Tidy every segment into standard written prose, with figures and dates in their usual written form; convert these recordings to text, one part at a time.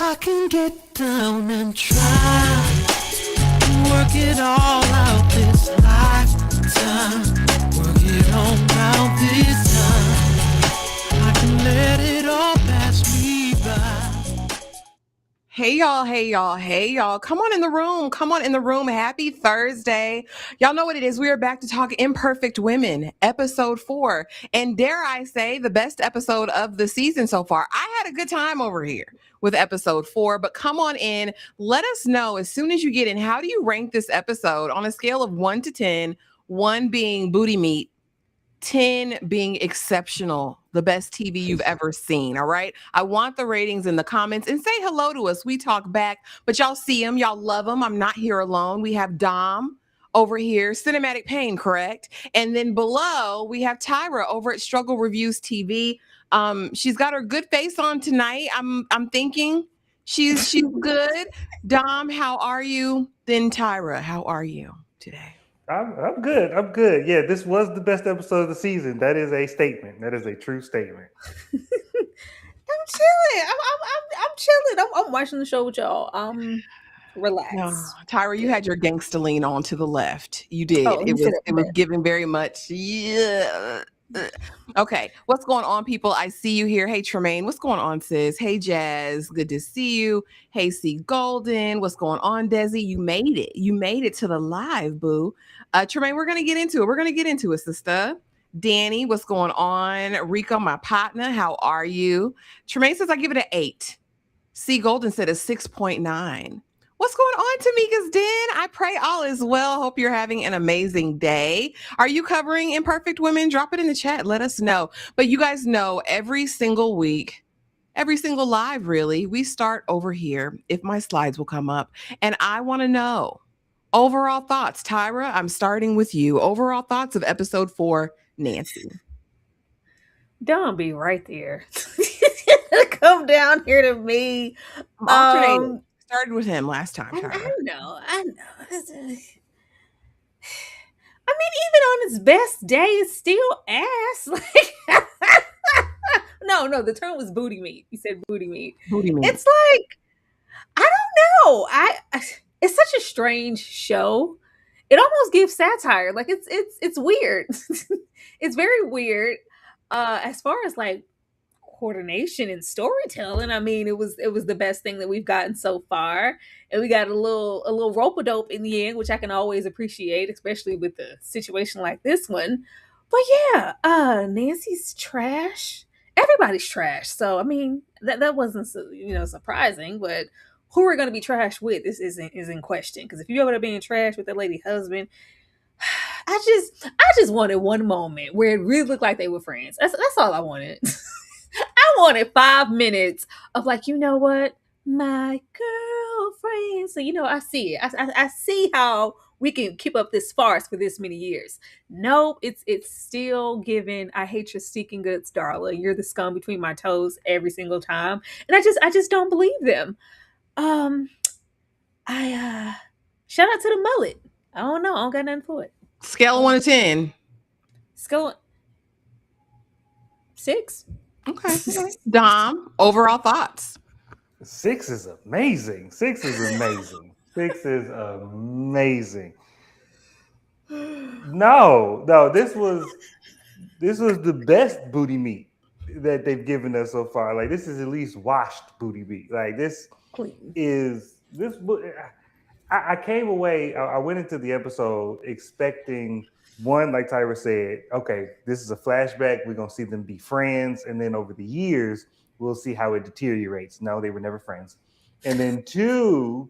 I can get down and try to work it all out this lifetime. Work it on out this time. I can let it all pass me by. Hey y'all, hey y'all, hey y'all. Come on in the room. Come on in the room. Happy Thursday. Y'all know what it is. We are back to talk Imperfect Women, episode 4. And dare I say, the best episode of the season so far. I had a good time over here with episode 4, but come on in. Let us know as soon as you get in, how do you rank this episode on a scale of 1 to 10, 1 being booty meat, 10 being exceptional, the best TV you've ever seen. All right. I want the ratings in the comments and say hello to us. We talk back, but y'all see them. Y'all love them. I'm not here alone. We have Dom over here, Cinematic Pain, correct? And then below, we have Tyra over at Struggle Reviews TV. She's got her good face on tonight. I'm thinking she's good. Dom, how are you? Then Tyra, how are you today? I'm good. I'm good. Yeah, this was the best episode of the season. That is a statement. That is a true statement. I'm chilling. I'm chilling. I'm watching the show with y'all. Relax. No, Tyra, you had your gangsta lean on to the left. You did. Oh, It was given very much. Yeah. Okay, what's going on, people? I see you here. Hey, Tremaine, what's going on, sis? Hey, Jazz, good to see you. Hey, C Golden, what's going on, Desi? You made it. You made it to the live, boo. Tremaine, we're gonna get into it. We're gonna get into it, sister. Danny, what's going on? Rico, my partner, how are you? Tremaine says I give it an 8. C Golden said a 6.9. What's going on, Tamika's Den? I pray all is well. Hope you're having an amazing day. Are you covering Imperfect Women? Drop it in the chat. Let us know. But you guys know every single week, every single live, really, we start over here, if my slides will come up. And I want to know overall thoughts. Tyra, I'm starting with you. Overall thoughts of episode 4, Nancy. Don't be right there. Come down here to me. Started with him last time. Tyra. I know. I mean, even on its best day, it's still ass. Like, no, the term was booty meat. You said booty meat. Booty meat. It's like, I don't know. It's such a strange show. It almost gives satire. Like it's weird. It's very weird. As far as like coordination and storytelling, I mean, it was the best thing that we've gotten so far, and we got a little rope-a-dope in the end, which I can always appreciate, especially with a situation like this one. But yeah, Nancy's trash. Everybody's trash. So I mean, that wasn't surprising, but who we're going to be trash with is in question. Because if you ever being trash with that lady husband, I just wanted one moment where it really looked like they were friends. That's all I wanted. I wanted 5 minutes of like, you know what, my girlfriend. So I see it. I see how we can keep up this farce for this many years. Nope, it's still given. I hate your stinking guts, Darla. You're the scum between my toes every single time, and I just don't believe them. I shout out to the mullet. I don't know. I don't got nothing for it. Scale of 1 to 10. Scale 6. Okay. Dom, overall thoughts. 6 is amazing. 6 is amazing. 6 is amazing. No, this was the best booty meat that they've given us so far. Like, this is at least washed booty meat. Like, this is this. I came away. I went into the episode expecting one, like Tyra said, okay, this is a flashback. We're gonna see them be friends, and then over the years, we'll see how it deteriorates. No, they were never friends. And then 2,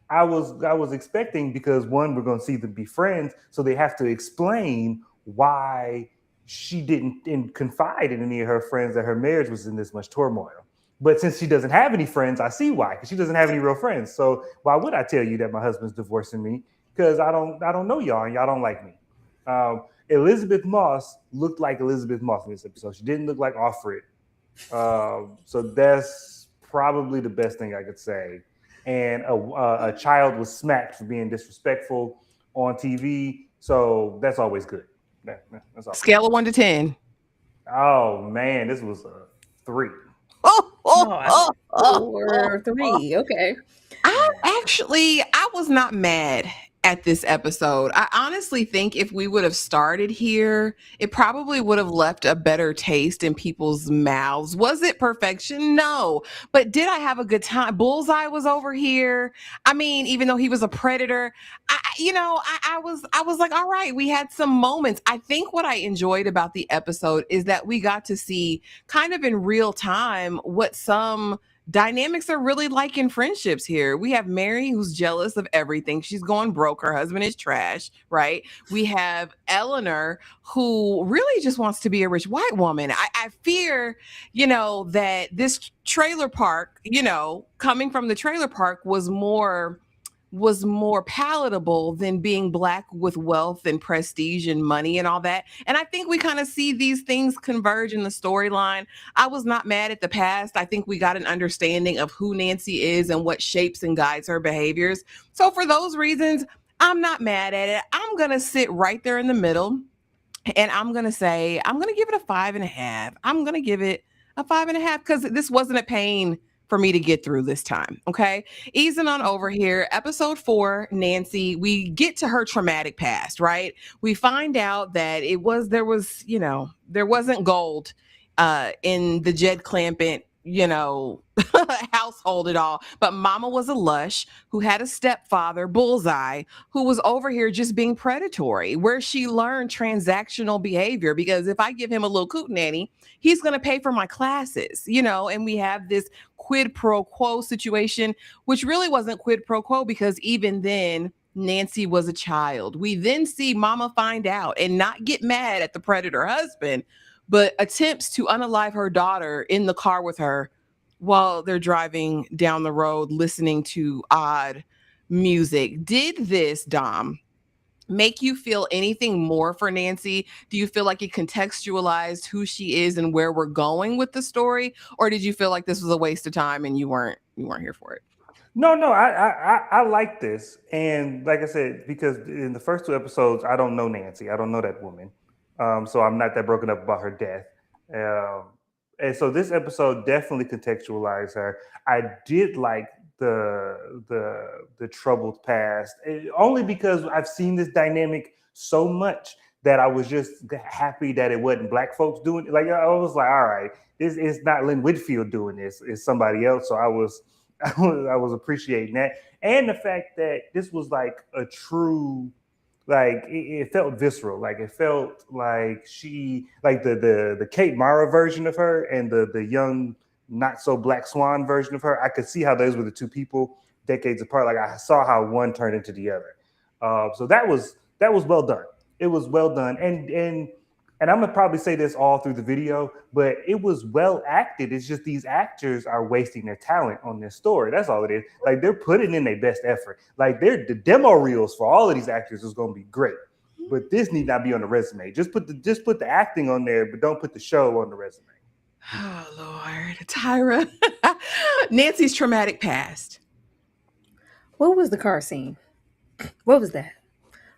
I was expecting, because 1, we're gonna see them be friends, so they have to explain why she didn't confide in any of her friends that her marriage was in this much turmoil. But since she doesn't have any friends, I see why, because she doesn't have any real friends. So why would I tell you that my husband's divorcing me? Because I don't know y'all, and y'all don't like me. Elizabeth Moss looked like Elizabeth Moss in this episode. She didn't look like Offred. So that's probably the best thing I could say. And a child was smacked for being disrespectful on TV. So that's always good. That's all. Scale of 1 to 10. Oh man, this was a 3. 4, 3. Okay. I was not mad at this episode. I honestly think if we would have started here, it probably would have left a better taste in people's mouths. Was it perfection? No. But did I have a good time? Bullseye was over here. I mean, even though he was a predator, I was like, all right, we had some moments. I think what I enjoyed about the episode is that we got to see kind of in real time what some dynamics are really like in friendships here. We have Mary who's jealous of everything. She's going broke. Her husband is trash, right? We have Eleanor who really just wants to be a rich white woman. I fear, that this trailer park, coming from the trailer park was more palatable than being black with wealth and prestige and money and all that. And I think we kind of see these things converge in the storyline. I was not mad at the past. I think we got an understanding of who Nancy is and what shapes and guides her behaviors. So for those reasons, I'm not mad at it. I'm going to sit right there in the middle and I'm going to say, I'm going to give it a 5.5. I'm going to give it a 5.5 because this wasn't a pain for me to get through this time. Okay. Easing on over here. Episode 4, Nancy, we get to her traumatic past, right? We find out that there wasn't gold in the Jed Clampett, household at all. But mama was a lush who had a stepfather, Bullseye, who was over here just being predatory, where she learned transactional behavior. Because if I give him a little coot nanny, he's going to pay for my classes, and we have this quid pro quo situation, which really wasn't quid pro quo because even then, Nancy was a child. We then see mama find out and not get mad at the predator husband, but attempts to unalive her daughter in the car with her while they're driving down the road listening to odd music. Did this, Dom, make you feel anything more for Nancy? Do you feel like it contextualized who she is and where we're going with the story? Or did you feel like this was a waste of time and you weren't here for it? No, I like this, and like I said, because in the first 2 episodes, I don't know Nancy, I don't know that woman, so I'm not that broken up about her death, and so this episode definitely contextualized her. I did like the troubled past, only because I've seen this dynamic so much that I was just happy that it wasn't black folks doing it. Like I was like, all right, it's not Lynn Whitfield doing this; it's somebody else. So I was appreciating that, and the fact that this was like a true, like it felt visceral, like it felt like she, like the Kate Mara version of her and the young not so Black Swan version of her. I could see how those were the two people decades apart. Like I saw how one turned into the other. So that was well done. It was well done, and I'm gonna probably say this all through the video, but it was well acted. It's just these actors are wasting their talent on this story. That's all it is. Like they're putting in their best effort. Like the demo reels for all of these actors is gonna be great, but this need not be on the resume. Just put the acting on there, but don't put the show on the resume. Oh Lord, Tyra, Nancy's traumatic past. What was the car scene? What was that?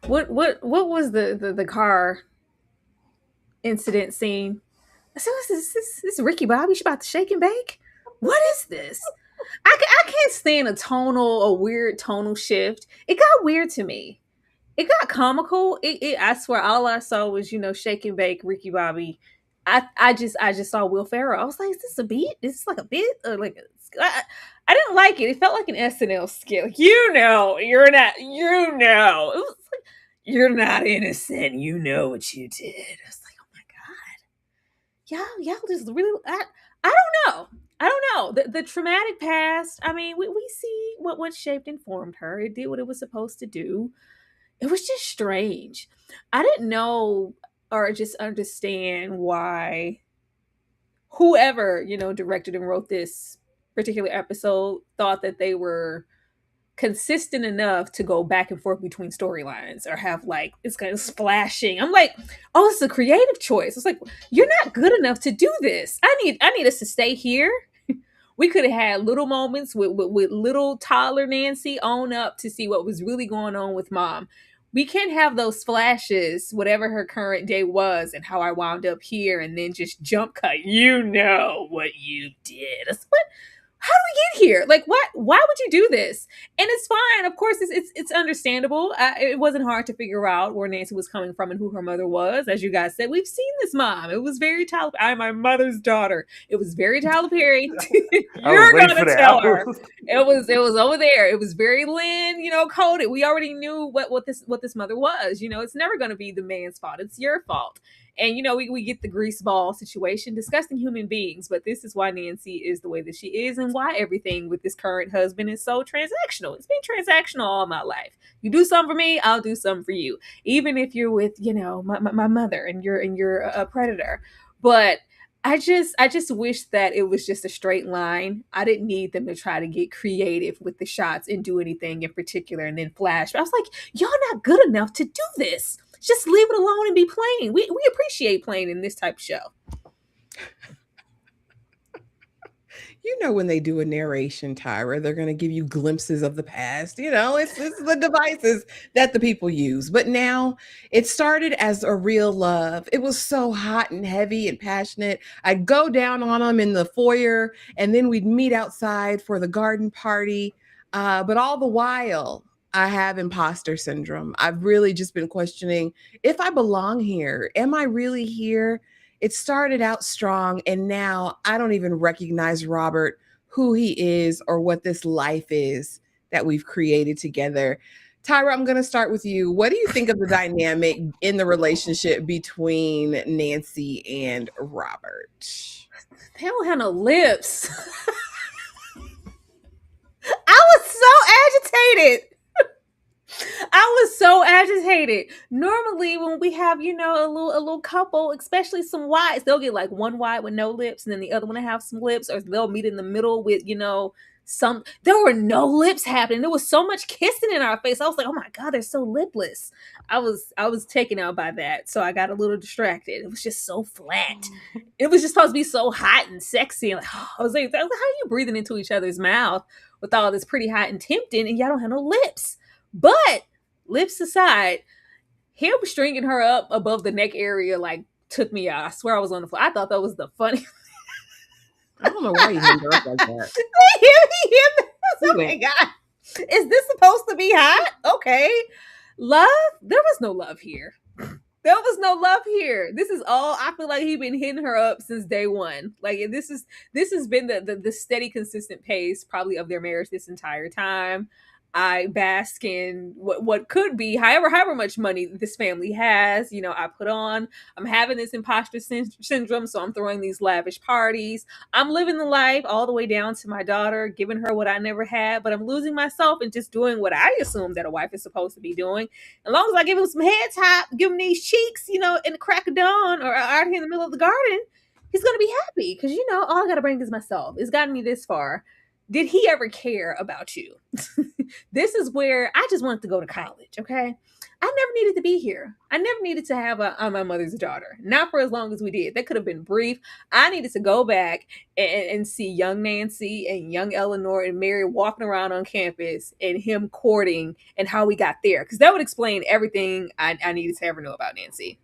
What was the car incident scene? So this Ricky Bobby? She about to shake and bake? What is this? I can't stand a weird tonal shift. It got weird to me. It got comical. I swear all I saw was, shake and bake Ricky Bobby. I just saw Will Ferrell. I was like, is this a beat? Is this like a bit or like I didn't like it. It felt like an SNL skit. Like, you're not. It was like, you're not innocent. You know what you did. I was like, oh my god, y'all just really. I don't know. The traumatic past. I mean, we see what shaped and formed her. It did what it was supposed to do. It was just strange. I didn't know or just understand why whoever, directed and wrote this particular episode thought that they were consistent enough to go back and forth between storylines or have like it's kind of splashing. I'm like, oh, it's a creative choice. It's like, you're not good enough to do this. I need us to stay here. We could have had little moments with little toddler Nancy own up to see what was really going on with mom. We can't have those flashes, whatever her current day was and how I wound up here, and then just jump cut. You know what you did. What? How do we in here? Like, what? Why would you do this? And it's fine. Of course, it's understandable. It wasn't hard to figure out where Nancy was coming from and who her mother was. As you guys said, we've seen this mom. It was very Tyler. I'm my mother's daughter. It was very Tyler Perry. I was You're waiting for gonna that. tell her. It was over there. It was very Lynn, coded. We already knew what this mother was. It's never gonna be the man's fault. It's your fault. And we get the grease ball situation, disgusting human beings, but this is why Nancy is the way that she is and why everything with this current husband is so transactional. It's been transactional all my life. You do something for me, I'll do something for you. Even if you're with, my mother and you're a predator. But I just wish that it was just a straight line. I didn't need them to try to get creative with the shots and do anything in particular and then flash. I was like, y'all not good enough to do this. Just leave it alone and be plain. We appreciate playing in this type of show. When they do a narration, Tyra, they're going to give you glimpses of the past. It's the devices that the people use. But now it started as a real love. It was so hot and heavy and passionate. I'd go down on them in the foyer, and then we'd meet outside for the garden party. But all the while, I have imposter syndrome. I've really just been questioning if I belong here. Am I really here? It started out strong, and now I don't even recognize Robert, who he is, or what this life is that we've created together. Tyra, I'm going to start with you. What do you think of the dynamic in the relationship between Nancy and Robert? They don't have no lips. I was so agitated. I was so agitated. Normally, when we have, a little couple, especially some wides, they'll get like one wide with no lips, and then the other one to have some lips, or they'll meet in the middle with, some. There were no lips happening. There was so much kissing in our face. I was like, oh my god, they're so lipless. I was taken out by that, so I got a little distracted. It was just so flat. It was just supposed to be so hot and sexy, and like, I was like, how are you breathing into each other's mouth with all this pretty hot and tempting, and y'all don't have no lips? But lips aside, him stringing her up above the neck area like took me out. I swear I was on the floor. I thought that was the funny. I don't know why you hit her up like that. He hit me. Oh my god. Is this supposed to be hot? Okay. Love? There was no love here. There was no love here. This is all. I feel like he's been hitting her up since day one. Like this has been the steady, consistent pace probably of their marriage this entire time. I bask in what could be, however much money this family has. I'm having this imposter syndrome, so I'm throwing these lavish parties. I'm living the life all the way down to my daughter, giving her what I never had, but I'm losing myself and just doing what I assume that a wife is supposed to be doing. As long as I give him some head top, give him these cheeks, in the crack of dawn or out here in the middle of the garden, he's gonna be happy because all I gotta bring is myself. It's gotten me this far. Did he ever care about you? This is where I just wanted to go to college, okay? I never needed to be here. I never needed to have I'm my mother's daughter. Not for as long as we did. That could have been brief. I needed to go back and see young Nancy and young Eleanor and Mary walking around on campus and him courting and how we got there. Because that would explain everything I needed to ever know about Nancy.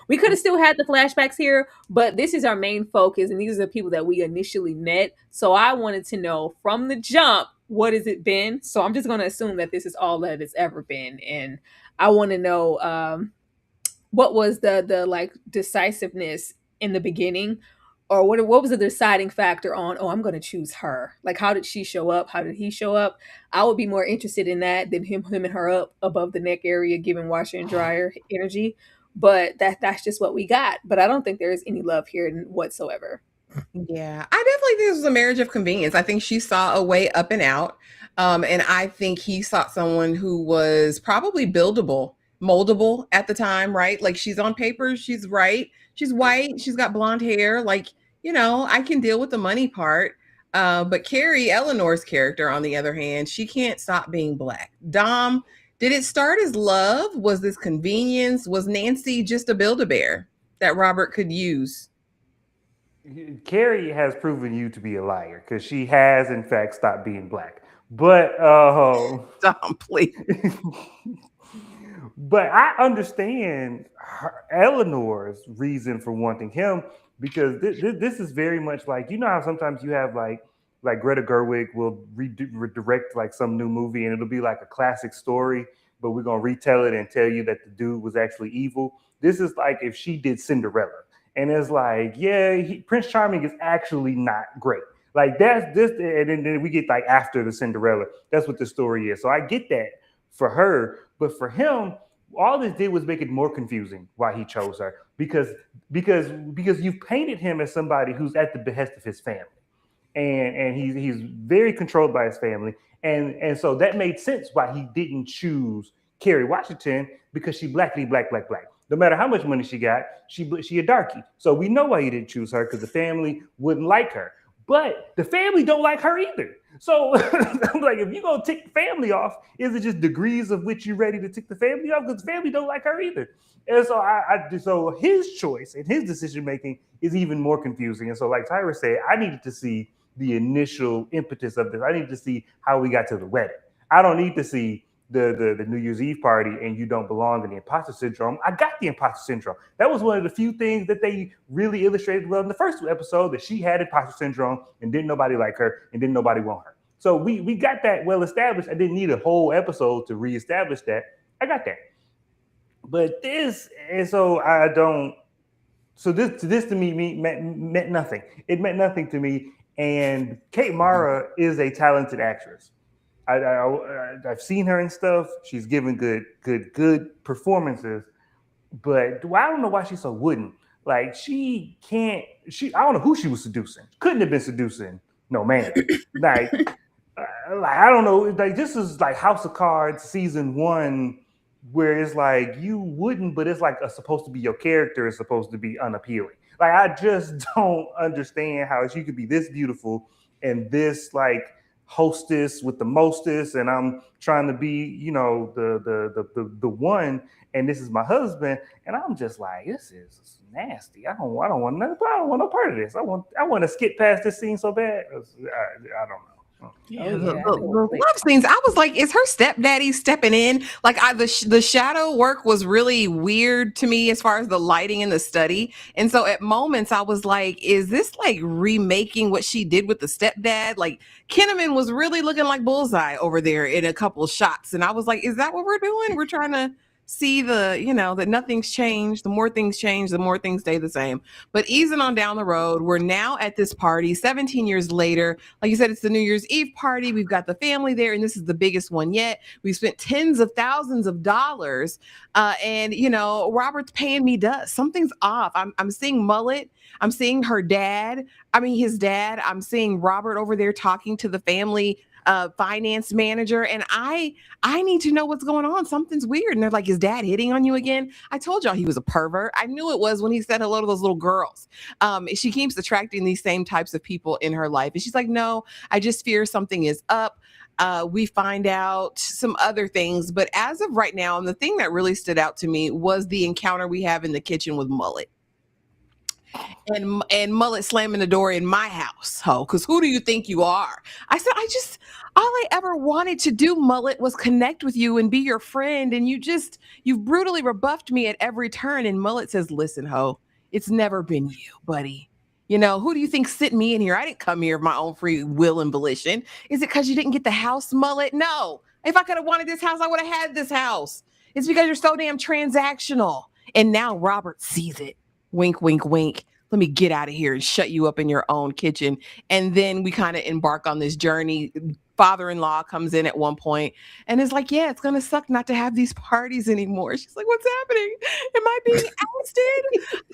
We could have still had the flashbacks here, but this is our main focus, and these are the people that we initially met. So I wanted to know from the jump, what has it been? So I'm just going to assume that this is all that it's ever been, and I want to know what was the like decisiveness in the beginning, or what was the deciding factor on? Oh, I'm going to choose her. Like, how did she show up? How did he show up? I would be more interested in that than him and her up above the neck area, giving washer and dryer energy. But that's just what we got. But I don't think there's any love here whatsoever. Yeah, I definitely think this was a marriage of convenience. I think she saw a way up and out. And I think he sought someone who was probably buildable, moldable at the time, right? Like she's on paper, she's right. She's white, she's got blonde hair. Like, I can deal with the money part. But Carrie, Eleanor's character, on the other hand, she can't stop being black. Dom, did it start as love? Was this convenience? Was Nancy just a Build-A-Bear that Robert could use? Carrie has proven you to be a liar because she has, in fact, stopped being black. But Dom, please. But I understand Eleanor's reason for wanting him because this is very much like, how sometimes you have like like Greta Gerwig will redirect like some new movie, and it'll be like a classic story, but we're gonna retell it and tell you that the dude was actually evil. This is like if she did Cinderella, and it's like, yeah, Prince Charming is actually not great. Like that's this, and then we get like after the Cinderella. That's what the story is. So I get that for her, but for him, all this did was make it more confusing why he chose her because you've painted him as somebody who's at the behest of his family, and he's very controlled by his family, and so that made sense why he didn't choose Kerry Washington, because she blackly black black black. No matter how much money she got, she a darkie. So we know why he didn't choose her, because the family wouldn't like her. But the family don't like her either. So I'm like, if you're gonna tick the family off, is it just degrees of which you're ready to tick the family off? Because the family don't like her either. And so so his choice and his decision making is even more confusing. And so, like Tyra said, I needed to see the initial impetus of this. I need to see how we got to the wedding. I don't need to see the New Year's Eve party and you don't belong in the imposter syndrome. I got the imposter syndrome. That was one of the few things that they really illustrated well in the first two episodes, that she had imposter syndrome and didn't nobody like her and didn't nobody want her. So we got that well established. I didn't need a whole episode to reestablish that. I got that. But this, and so I don't. So this to me meant nothing. It meant nothing to me. And Kate Mara is a talented actress. I've seen her and stuff. She's given good performances, but I don't know why she's so wooden. Like she can't. I don't know who she was seducing. Couldn't have been seducing no man. Like I don't know. Like this is like House of Cards season 1, where it's like you wouldn't, but it's like supposed to be your character is supposed to be unappealing. Like I just don't understand how she could be this beautiful and this like hostess with the mostest, and I'm trying to be, the one, and this is my husband, and I'm just like, this is nasty. I don't want no part of this. I want to skip past this scene so bad. I don't know. Yeah, the love scenes. I was like, is her stepdaddy stepping in? Like, the shadow work was really weird to me as far as the lighting in the study. And so at moments I was like, is this like remaking what she did with the stepdad? Like Kinnaman was really looking like Bullseye over there in a couple of shots. And I was like, is that what we're doing? We're trying to see that nothing's changed. The more things change, the more things stay the same. But easing on down the road, we're now at this party 17 years later. Like you said, it's the New Year's Eve party. We've got the family there, and this is the biggest one yet. We've spent tens of thousands of dollars, and Robert's paying me dust. Something's off. I'm seeing Mullet. I'm seeing her dad. I mean, his dad. I'm seeing Robert over there talking to the family finance manager, and I need to know what's going on. Something's weird. And they're like, is dad hitting on you again? I told y'all he was a pervert. I knew it was when he said hello to those little girls. She keeps attracting these same types of people in her life, and she's like, no, I just fear something is up. We find out some other things, but as of right now, and the thing that really stood out to me was the encounter we have in the kitchen with Mullet. And Mullet slamming the door in my house, because who do you think you are? I said, all I ever wanted to do, Mullet, was connect with you and be your friend, and you've brutally rebuffed me at every turn. And Mullet says, listen, ho, it's never been you, buddy. Who do you think sent me in here? I didn't come here of my own free will and volition. Is it because you didn't get the house, Mullet? No. If I could have wanted this house, I would have had this house. It's because you're so damn transactional. And now Robert sees it. Wink, wink, wink. Let me get out of here and shut you up in your own kitchen. And then we kind of embark on this journey. Father-in-law comes in at one point and is like, yeah, it's going to suck not to have these parties anymore. She's like, what's happening? Am I being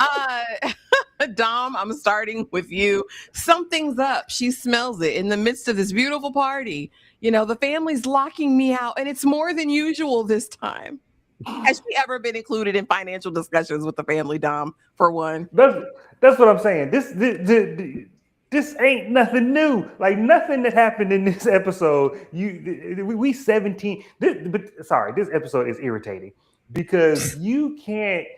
ousted? Dom, I'm starting with you. Something's up. She smells it in the midst of this beautiful party. The family's locking me out, and it's more than usual this time. Has she ever been included in financial discussions with the family, Dom, for one? That's what I'm saying. This ain't nothing new. Like nothing that happened in this episode. We 17. This episode is irritating because you can't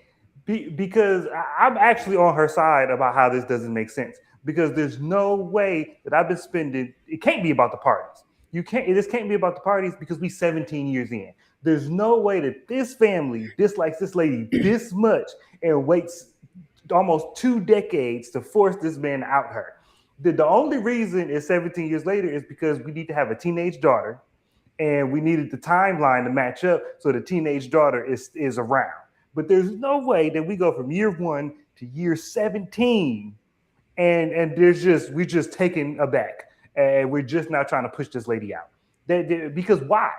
be, because I'm actually on her side about how this doesn't make sense, because there's no way that I've been spending. It can't be about the parties. This can't be about the parties because we 17 years in. There's no way that this family dislikes this lady this much and waits almost 2 decades to force this man to out her. The only reason it's 17 years later is because we need to have a teenage daughter, and we needed the timeline to match up so the teenage daughter is around. But there's no way that we go from year 1 to year 17, and there's just we're just taken aback, and we're just now trying to push this lady out. Because why?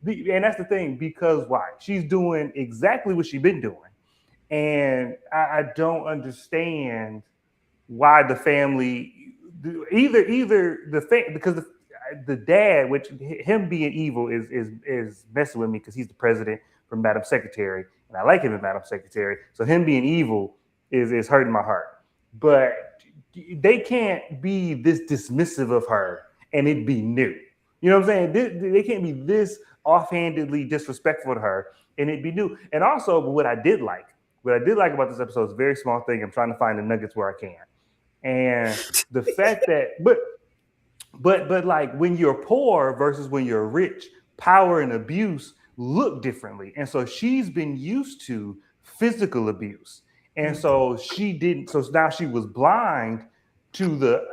And that's the thing. Because why? She's doing exactly what she's been doing, and I don't understand why the family either because the dad, which him being evil is messing with me because he's the president from Madam Secretary, and I like him in Madam Secretary. So him being evil is hurting my heart. But they can't be this dismissive of her and it be new. You know what I'm saying? They can't be this offhandedly disrespectful to her and it be new. And also, what I did like about this episode is a very small thing. I'm trying to find the nuggets where I can. And the fact that, but like when you're poor versus when you're rich, power and abuse look differently. And so she's been used to physical abuse. And so she didn't, so now she was blind to the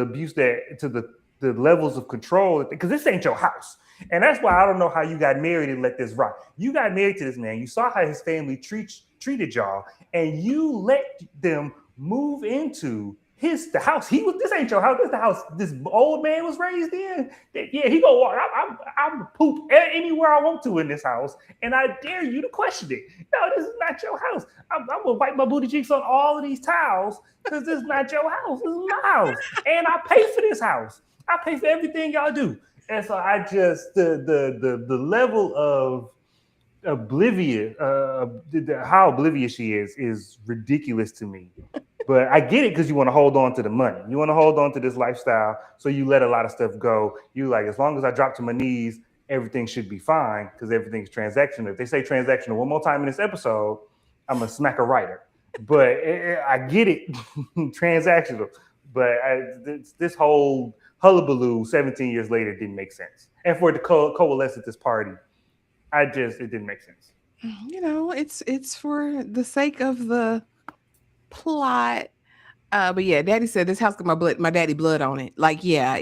abuse to the levels of control, because this ain't your house. And that's why I don't know how you got married and let this rock. You got married to this man. You saw how his family treated y'all, and you let them move into the house. This ain't your house. This the house this old man was raised in. Yeah, he go walk. I'm poop anywhere I want to in this house, and I dare you to question it. No, this is not your house. I'm gonna wipe my booty cheeks on all of these towels because this is not your house. This is my house, and I pay for this house. I pay for everything y'all do. And so I just the level of oblivious, how oblivious she is ridiculous to me. But I get it because you want to hold on to the money. You want to hold on to this lifestyle, so you let a lot of stuff go. You like, as long as I drop to my knees, everything should be fine because everything's transactional. If they say transactional one more time in this episode, I'm gonna smack a writer. But I get it, transactional. But this whole hullabaloo 17 years later didn't make sense. And for it to coalesce at this party, it didn't make sense. You know, it's for the sake of the plot. But yeah, Daddy said this house got my daddy blood on it. Like, yeah.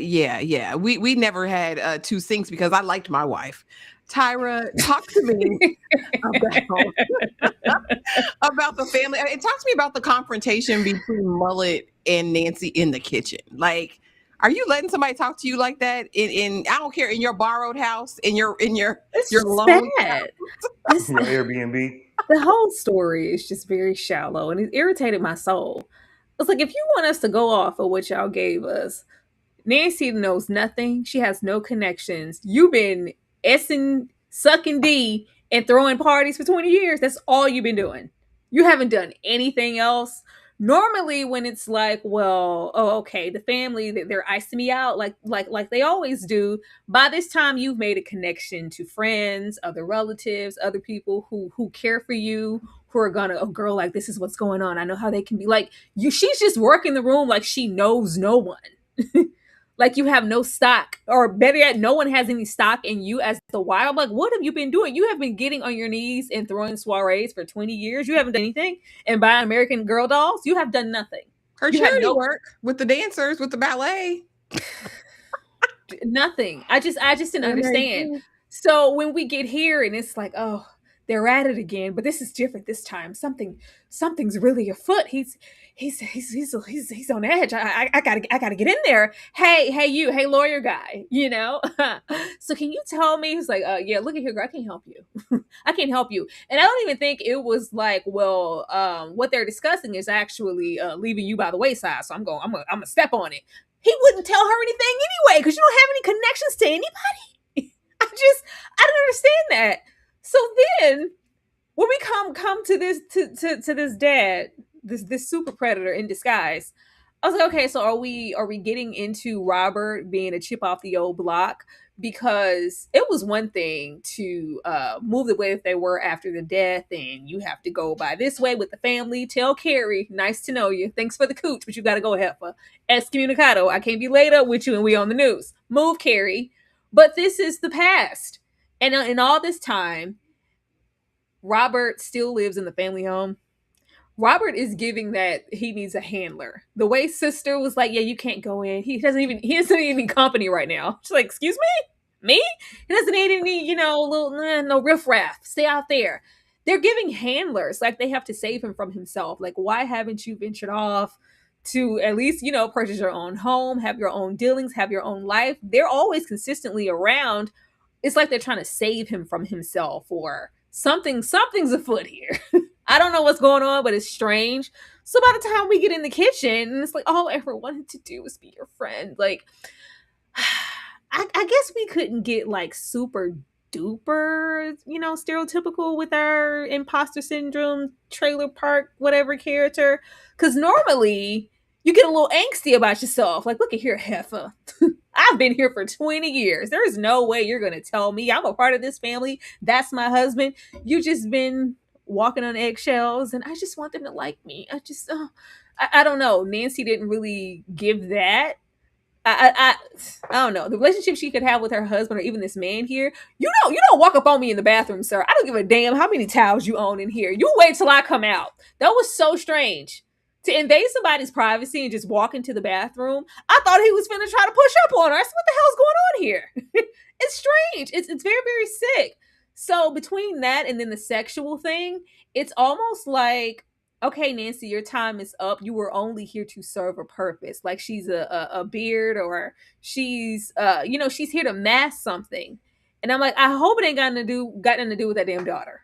We never had 2 sinks because I liked my wife. Tyra, talk to me about the family. And talk to me about the confrontation between Mullet and Nancy in the kitchen. Like, are you letting somebody talk to you like that in I don't care, in your borrowed house, in your loan bad. Your Airbnb? The whole story is just very shallow, and it irritated my soul. It's like, if you want us to go off of what y'all gave us, Nancy knows nothing. She has no connections. You've been essing, sucking D, and throwing parties for 20 years. That's all you've been doing. You haven't done anything else. Normally, when it's like, well, oh, okay, the family, they're icing me out like they always do. By this time, you've made a connection to friends, other relatives, other people who care for you, who are gonna, oh, girl, like, this is what's going on. I know how they can be. Like, you. She's just working the room like she knows no one. Like, you have no stock, or better yet, no one has any stock in you as the wild. Like, what have you been doing? You have been getting on your knees and throwing soirees for 20 years. You haven't done anything. And buying American Girl dolls, you have done nothing. Her charity work with the dancers, with the ballet. Nothing. I just didn't understand. So when we get here and it's like, oh, they're at it again, but this is different this time. Something's really afoot. He's on edge. I gotta get in there. Hey lawyer guy, you know. So can you tell me? He's like, yeah, look at here, girl, I can't help you. I can't help you. And I don't even think it was like, well, what they're discussing is actually leaving you by the wayside. So I'm gonna step on it. He wouldn't tell her anything anyway, because you don't have any connections to anybody. I don't understand that. So then when we come to this to this dad, this super predator in disguise, I was like, okay, so are we getting into Robert being a chip off the old block? Because it was one thing to move the way that they were after the death, and you have to go by this way with the family. Tell Carrie, nice to know you. Thanks for the cooch, but you got to go heifer. Excommunicado. I can't be laid up with you and we on the news. Move, Carrie. But this is the past. And in all this time, Robert still lives in the family home. Robert is giving that he needs a handler. The way sister was like, "Yeah, you can't go in. He doesn't need any company right now." She's like, "Excuse me? Me? He doesn't need any, little no riffraff. Stay out there." They're giving handlers like they have to save him from himself. Like, why haven't you ventured off to at least, purchase your own home, have your own dealings, have your own life? They're always consistently around. It's like they're trying to save him from himself or something. Something's afoot here. I don't know what's going on, but it's strange. So by the time we get in the kitchen, it's like all I ever wanted to do was be your friend. Like, I guess we couldn't get like super duper, stereotypical with our imposter syndrome trailer park whatever character. Because normally you get a little angsty about yourself. Like, look at here, heifer. I've been here for 20 years. There is no way you're going to tell me I'm a part of this family. That's my husband. You just been walking on eggshells, and I just want them to like me. I don't know. Nancy didn't really give that. I don't know the relationship she could have with her husband or even this man here. You don't walk up on me in the bathroom, sir. I don't give a damn how many towels you own in here. You wait till I come out. That was so strange to invade somebody's privacy and just walk into the bathroom. I thought he was finna try to push up on her. I said, what the hell's going on here? It's strange. It's very very sick. So between that and then the sexual thing, it's almost like, okay, Nancy, your time is up. You were only here to serve a purpose. Like she's a beard, or she's here to mask something. And I'm like, I hope it ain't got nothing to do with that damn daughter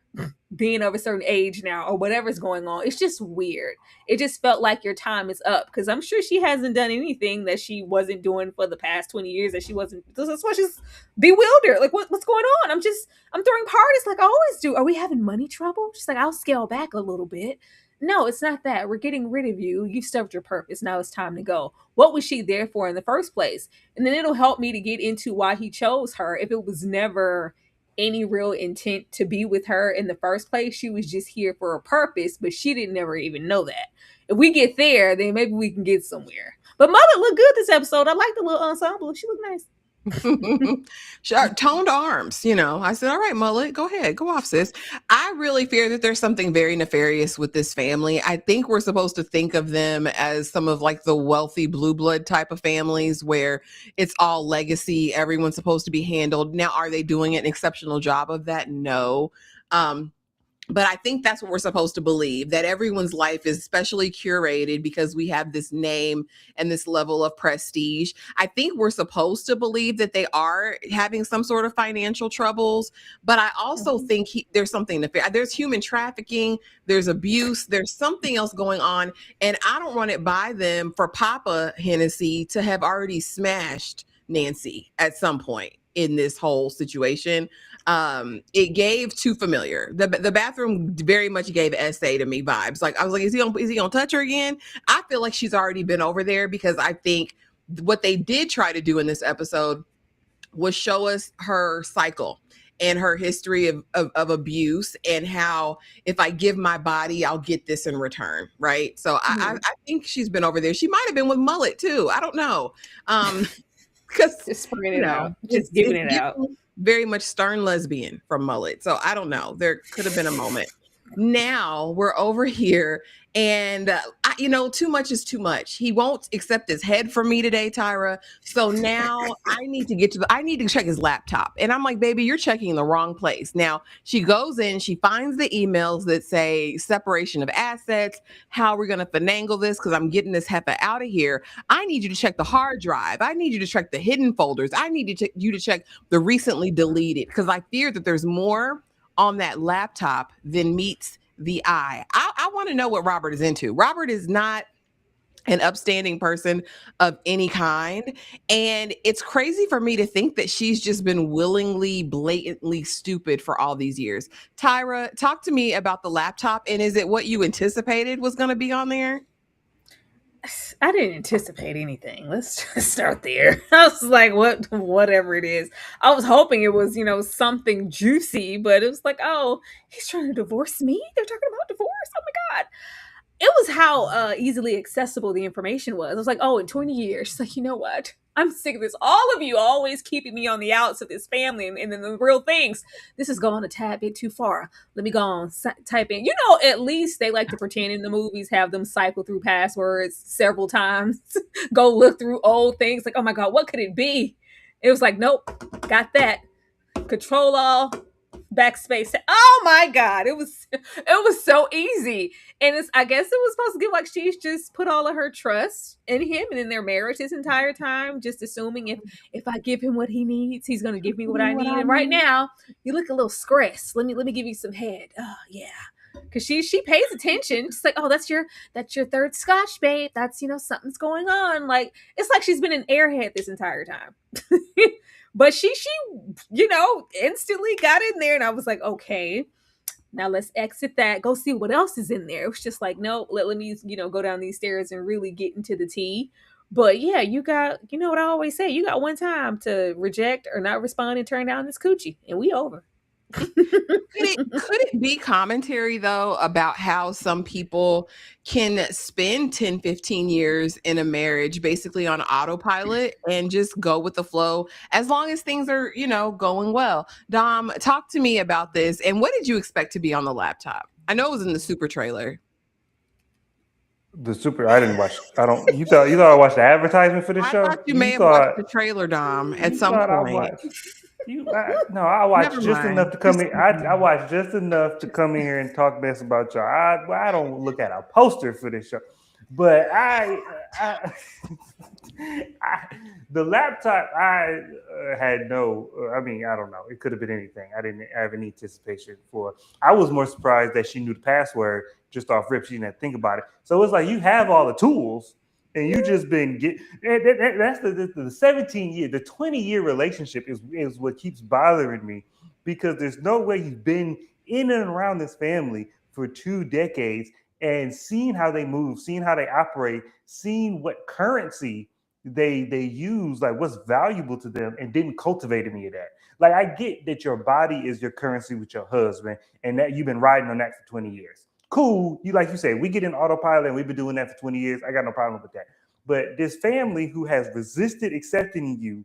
being of a certain age now or whatever's going on. It's just weird. It just felt like your time is up because I'm sure she hasn't done anything that she wasn't doing for the past 20 years that she wasn't. That's why she's bewildered. Like, what's going on? I'm throwing parties like I always do. Are we having money trouble? She's like, I'll scale back a little bit. No, it's not that. We're getting rid of you. You've served your purpose. Now it's time to go. What was she there for in the first place? And then it'll help me to get into why he chose her. If it was never any real intent to be with her in the first place, she was just here for a purpose, but she didn't never even know that. If we get there, then maybe we can get somewhere. But Mother looked good this episode. I like the little ensemble. She looked nice. Toned arms, I said, all right, Mullet, go ahead, go off, sis. I really fear that there's something very nefarious with this family. I think we're supposed to think of them as some of like the wealthy blue blood type of families where it's all legacy, everyone's supposed to be handled. Now, are they doing an exceptional job of that? No. But I think that's what we're supposed to believe, that everyone's life is specially curated because we have this name and this level of prestige. I think we're supposed to believe that they are having some sort of financial troubles. But I also think there's something there's human trafficking, there's abuse, there's something else going on. And I don't run it by them for Papa Hennessy to have already smashed Nancy at some point in this whole situation. It gave too familiar. The bathroom very much gave essay to me vibes. Like I was like, is he gonna touch her again? I feel like she's already been over there because I think what they did try to do in this episode was show us her cycle and her history of abuse and how if I give my body, I'll get this in return, right? So I think she's been over there. She might have been with Mullet too. I don't know. Because just spraying it out, just giving it out. Very much stern lesbian from Mullet. So I don't know. There could have been a moment. Now we're over here and too much is too much. He won't accept his head from me today, Tyra. So now I need to check his laptop. And I'm like, baby, you're checking the wrong place. Now she goes in, she finds the emails that say separation of assets. How we're going to finagle this because I'm getting this heifer out of here. I need you to check the hard drive. I need you to check the hidden folders. I need you to check the recently deleted because I fear that there's more on that laptop than meets the eye. I want to know what Robert is into. Robert is not an upstanding person of any kind. And it's crazy for me to think that she's just been willingly, blatantly stupid for all these years. Tyra, talk to me about the laptop. And is it what you anticipated was going to be on there? I didn't anticipate anything. Let's just start there. I was like, whatever it is. I was hoping it was, something juicy, but it was like, oh, he's trying to divorce me? They're talking about divorce? Oh my God. it was how easily accessible the information was. I was like, oh, in 20 years. She's like, you know what? I'm sick of this. All of you always keeping me on the outs of this family and then the real things. This is going a tad bit too far. Let me go on, type in. At least they like to pretend in the movies, have them cycle through passwords several times, go look through old things. Like, oh my God, what could it be? It was like, nope, got that. Control all, backspace. Oh my God, it was so easy. And I guess it was supposed to give like she's just put all of her trust in him and in their marriage this entire time, just assuming if I give him what he needs, he's gonna give me what I need. And right now, you look a little stressed. Let me give you some head. Oh yeah. Cause she pays attention. She's like, oh, that's your third scotch, babe. That's something's going on. Like it's like she's been an airhead this entire time. But she instantly got in there, and I was like, okay, now let's exit that. Go see what else is in there. It was just like, no, let me, go down these stairs and really get into the tea. But yeah, you know what I always say, you got one time to reject or not respond and turn down this coochie, and we over. Could it be commentary though about how some people can spend 10, 15 years in a marriage basically on autopilot and just go with the flow as long as things are, going well? Dom, talk to me about this. And what did you expect to be on the laptop? I know it was in the super trailer. I didn't watch. I don't. You thought I watched the advertisement for this I show? thought you may have watched the trailer, Dom, at some point. I watched Never just mind. enough to come in. I watched just enough to come in here and talk mess about y'all. I don't look at a poster for this show, but the laptop I had no. I mean, I don't know. It could have been anything. I didn't have any anticipation for. I was more surprised that she knew the password just off rip. She didn't have to think about it. So it's like you have all the tools. And you just been that's the 17-year, the 20-year relationship is what keeps bothering me, because there's no way you've been in and around this family for 2 decades and seeing how they move, seeing how they operate, seeing what currency they use, like what's valuable to them, and didn't cultivate any of that. Like I get that your body is your currency with your husband, and that you've been riding on that for 20 years. Cool, like you said, we get in autopilot and we've been doing that for 20 years. I got no problem with that. But this family who has resisted accepting you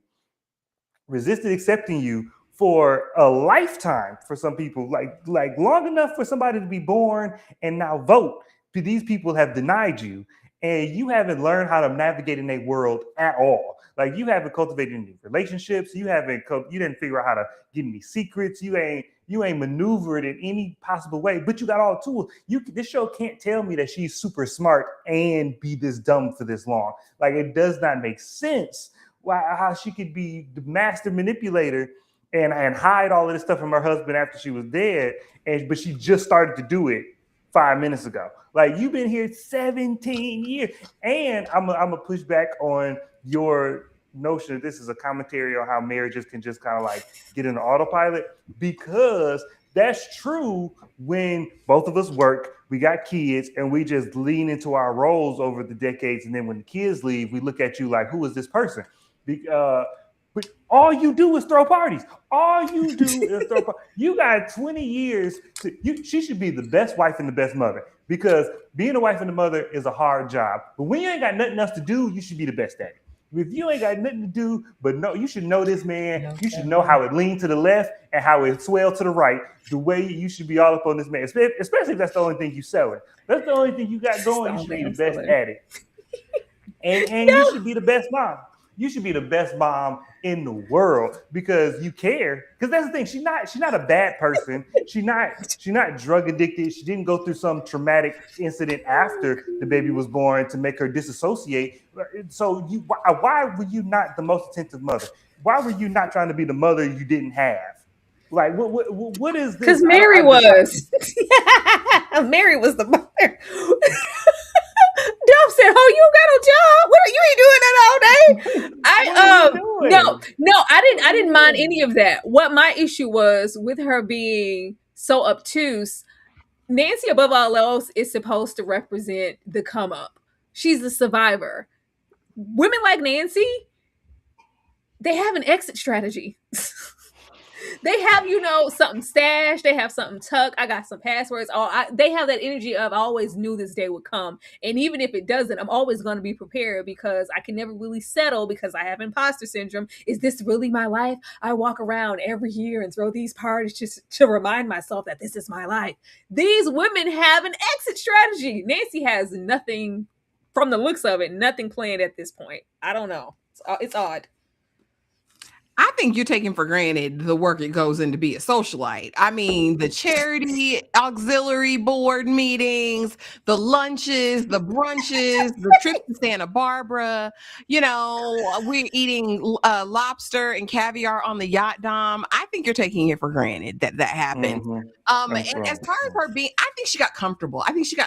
for a lifetime, for some people, like long enough for somebody to be born and now vote. These people have denied you, and you haven't learned how to navigate in a world at all. Like you haven't cultivated any relationships. You didn't figure out how to get any secrets. You ain't maneuvered in any possible way, but you got all the tools. This show can't tell me that she's super smart and be this dumb for this long. Like it does not make sense how she could be the master manipulator and hide all of this stuff from her husband after she was dead, but she just started to do it 5 minutes ago. Like you've been here 17 years, and I'm gonna push back on your notion that this is a commentary on how marriages can just kind of like get in autopilot, because that's true when both of us work, we got kids, and we just lean into our roles over the decades, and then when the kids leave, we look at you like, who is this person? But all you do is throw parties. All you do is throw parties. You got 20 years. She should be the best wife and the best mother, because being a wife and a mother is a hard job. But when you ain't got nothing else to do, you should be the best at it. If you ain't got nothing to do, but no, you should know this man. You should know how it leaned to the left and how it swelled to the right. The way you should be all up on this man, especially if that's the only thing you selling. That's the only thing you got going. You should be the best at it. And you should be the best mom. You should be the best mom in the world, because you care. Because that's the thing. She's not a bad person. She's not drug addicted. She didn't go through some traumatic incident after the baby was born to make her disassociate. So why were you not the most attentive mother? Why were you not trying to be the mother you didn't have? Like what is this? Because Mary was. Mary was the mother. Dom said, "Oh, you got no job? What? You ain't doing that all day." No, I didn't mind any of that. What my issue was with her being so obtuse. Nancy, above all else, is supposed to represent the come up. She's the survivor. Women like Nancy, they have an exit strategy. They have, something stashed. They have something tucked. I got some passwords. They have that energy of I always knew this day would come. And even if it doesn't, I'm always going to be prepared because I can never really settle because I have imposter syndrome. Is this really my life? I walk around every year and throw these parties just to remind myself that this is my life. These women have an exit strategy. Nancy has nothing, from the looks of it, nothing planned at this point. I don't know. It's odd. I think you're taking for granted the work it goes in to be a socialite. I mean, the charity auxiliary board meetings, the lunches, the brunches, the trips to Santa Barbara. We're eating lobster and caviar on the yacht dom. I think you're taking it for granted that happened. And as far as her being, I think she got comfortable. I think she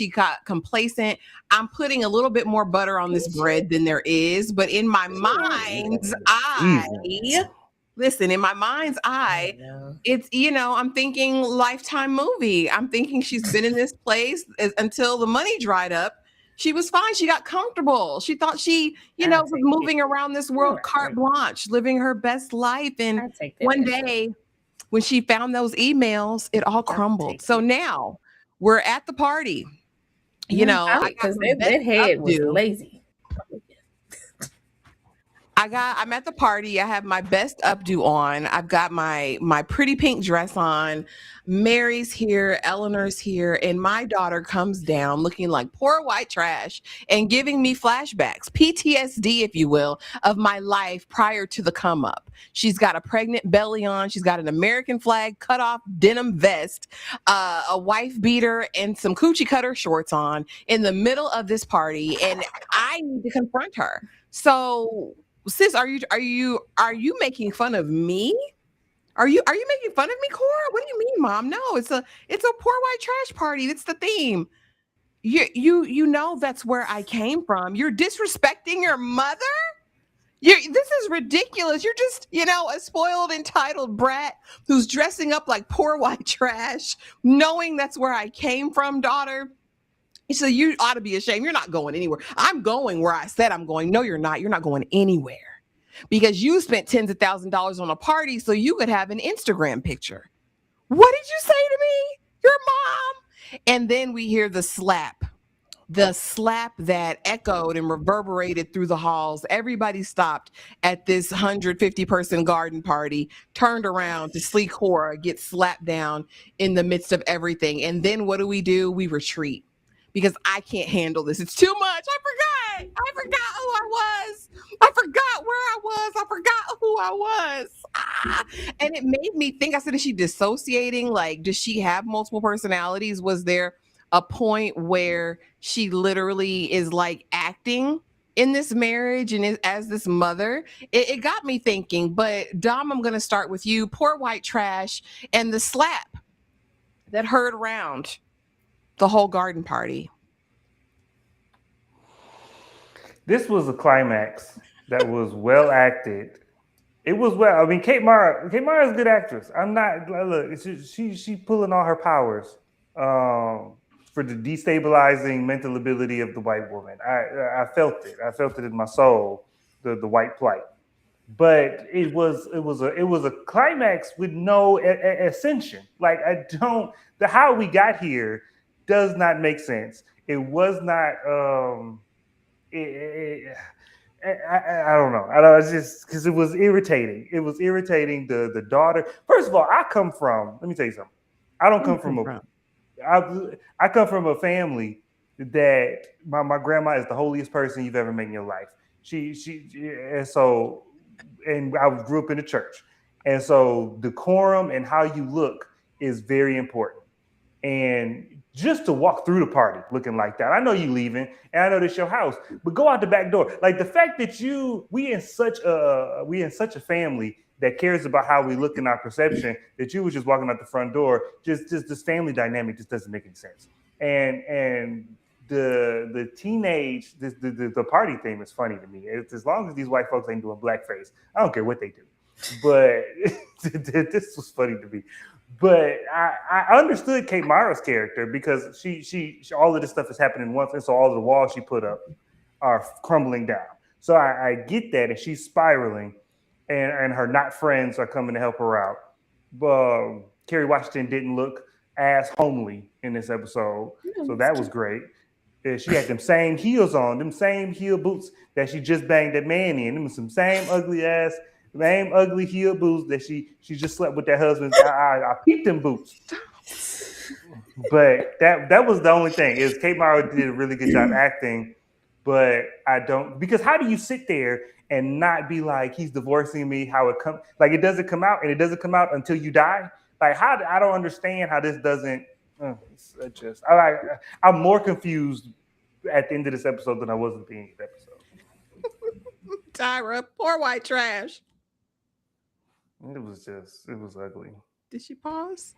got complacent. I'm putting a little bit more butter on this bread than there is, but in my mind's eye, listen, in my mind's eye, it's, I'm thinking Lifetime movie. I'm thinking she's been in this place until the money dried up. She was fine. She got comfortable. She thought she, was moving around this world carte blanche, living her best life. And one day, when she found those emails, it all crumbled. So now we're at the party. I got that head was lazy. I'm at the party. I have my best updo on. I've got my pretty pink dress on. Mary's here, Eleanor's here, and my daughter comes down looking like poor white trash and giving me flashbacks, PTSD, if you will, of my life prior to the come up. She's got a pregnant belly on. She's got an American flag cut off denim vest, a wife beater, and some coochie cutter shorts on in the middle of this party, and I need to confront her. So, sis, are you making fun of me? Are you making fun of me, Cora? What do you mean, Mom? No, it's a poor white trash party. That's the theme. You know that's where I came from. You're disrespecting your mother? This is ridiculous. You're just, a spoiled, entitled brat who's dressing up like poor white trash, knowing that's where I came from, daughter. So you ought to be ashamed. You're not going anywhere. I'm going where I said I'm going. No, you're not. You're not going anywhere because you spent tens of thousands of dollars on a party so you could have an Instagram picture. What did you say to me? Your mom? And then we hear the slap that echoed and reverberated through the halls. Everybody stopped at this 150-person garden party, turned around to see Cora get slapped down in the midst of everything. And then what do? We retreat. Because I can't handle this. It's too much. I forgot who I was. I forgot where I was. I forgot who I was. And it made me think, I said, is she dissociating? Like, does she have multiple personalities? Was there a point where she literally is like acting in this marriage and as this mother? It got me thinking. But Dom, I'm going to start with you. Poor white trash and the slap that heard around the whole garden party. This was a climax that was well acted. It was well. I mean, Kate Mara is a good actress. I'm not look. She pulling all her powers for the destabilizing mental ability of the white woman. I felt it. I felt it in my soul. The white plight. But it was a climax with no ascension. Like how we got here does not make sense. It was not. I don't know. It's just because it was irritating. It was irritating. The daughter. First of all, let me tell you something. I don't come from I come from a family that my grandma is the holiest person you've ever met in your life. And I grew up in the church. And so decorum and how you look is very important. And just to walk through the party looking like that. I know you leaving, and I know this your house, but go out the back door. Like the fact that we in such a family that cares about how we look in our perception, that you was just walking out the front door, just this family dynamic just doesn't make any sense. And the teenage the party theme is funny to me. It's, as long as these white folks ain't doing blackface, I don't care what they do. But this was funny to me. But I understood Kate Mara's character because she all of this stuff is happening once, and so all of the walls she put up are crumbling down. So I get that, and she's spiraling. and her not friends are coming to help her out. But Kerry Washington didn't look as homely in this episode, so that was great. She had them same heels on, them same heel boots that she just banged that man in. Them some same ugly heel boots that she just slept with that husband. I peeped them boots. But that was the only thing. Is Kate Mara did a really good job acting, but I don't, because how do you sit there and not be like, he's divorcing me? How it come, like, it doesn't come out, and it doesn't come out until you die. Like, how, I don't understand how this doesn't. I'm more confused at the end of this episode than I was at the beginning of the episode. Tyra, poor white trash. It was ugly. Did she pause?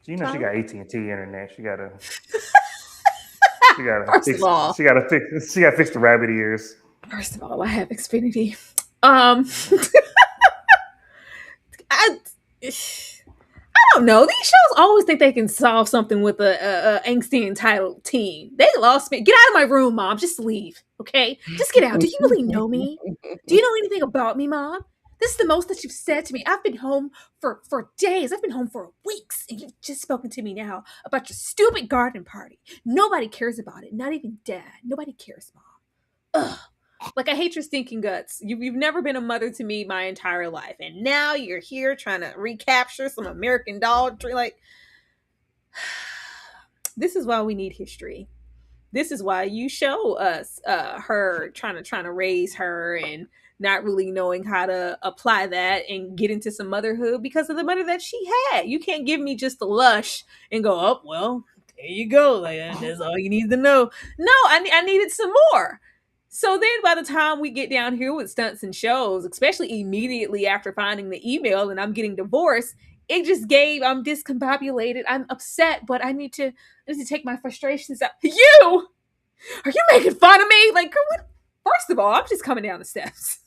You know, Tyra? She got AT&T internet. She gotta fix the rabbit ears. First of all, I have Xfinity. I don't know. These shows always think they can solve something with a angsty entitled teen. They lost me. Get out of my room, Mom. Just leave, okay? Just get out. Do you really know me? Do you know anything about me, Mom? This is the most that you've said to me. I've been home for days. I've been home for weeks. And you've just spoken to me now about your stupid garden party. Nobody cares about it. Not even Dad. Nobody cares, Mom. Ugh. Like, I hate your stinking guts. You've never been a mother to me my entire life. And now you're here trying to recapture some American Doll. Like, this is why we need history. This is why you show us her trying to raise her and not really knowing how to apply that and get into some motherhood because of the mother that she had. You can't give me just the lush and go, oh, well, there you go. Like, that's all you need to know. No, I needed some more. So then by the time we get down here with stunts and shows, especially immediately after finding the email and I'm getting divorced, it just I'm discombobulated. I'm upset, but I need to take my frustrations out. You! Are you making fun of me? Like, girl, what? First of all, I'm just coming down the steps.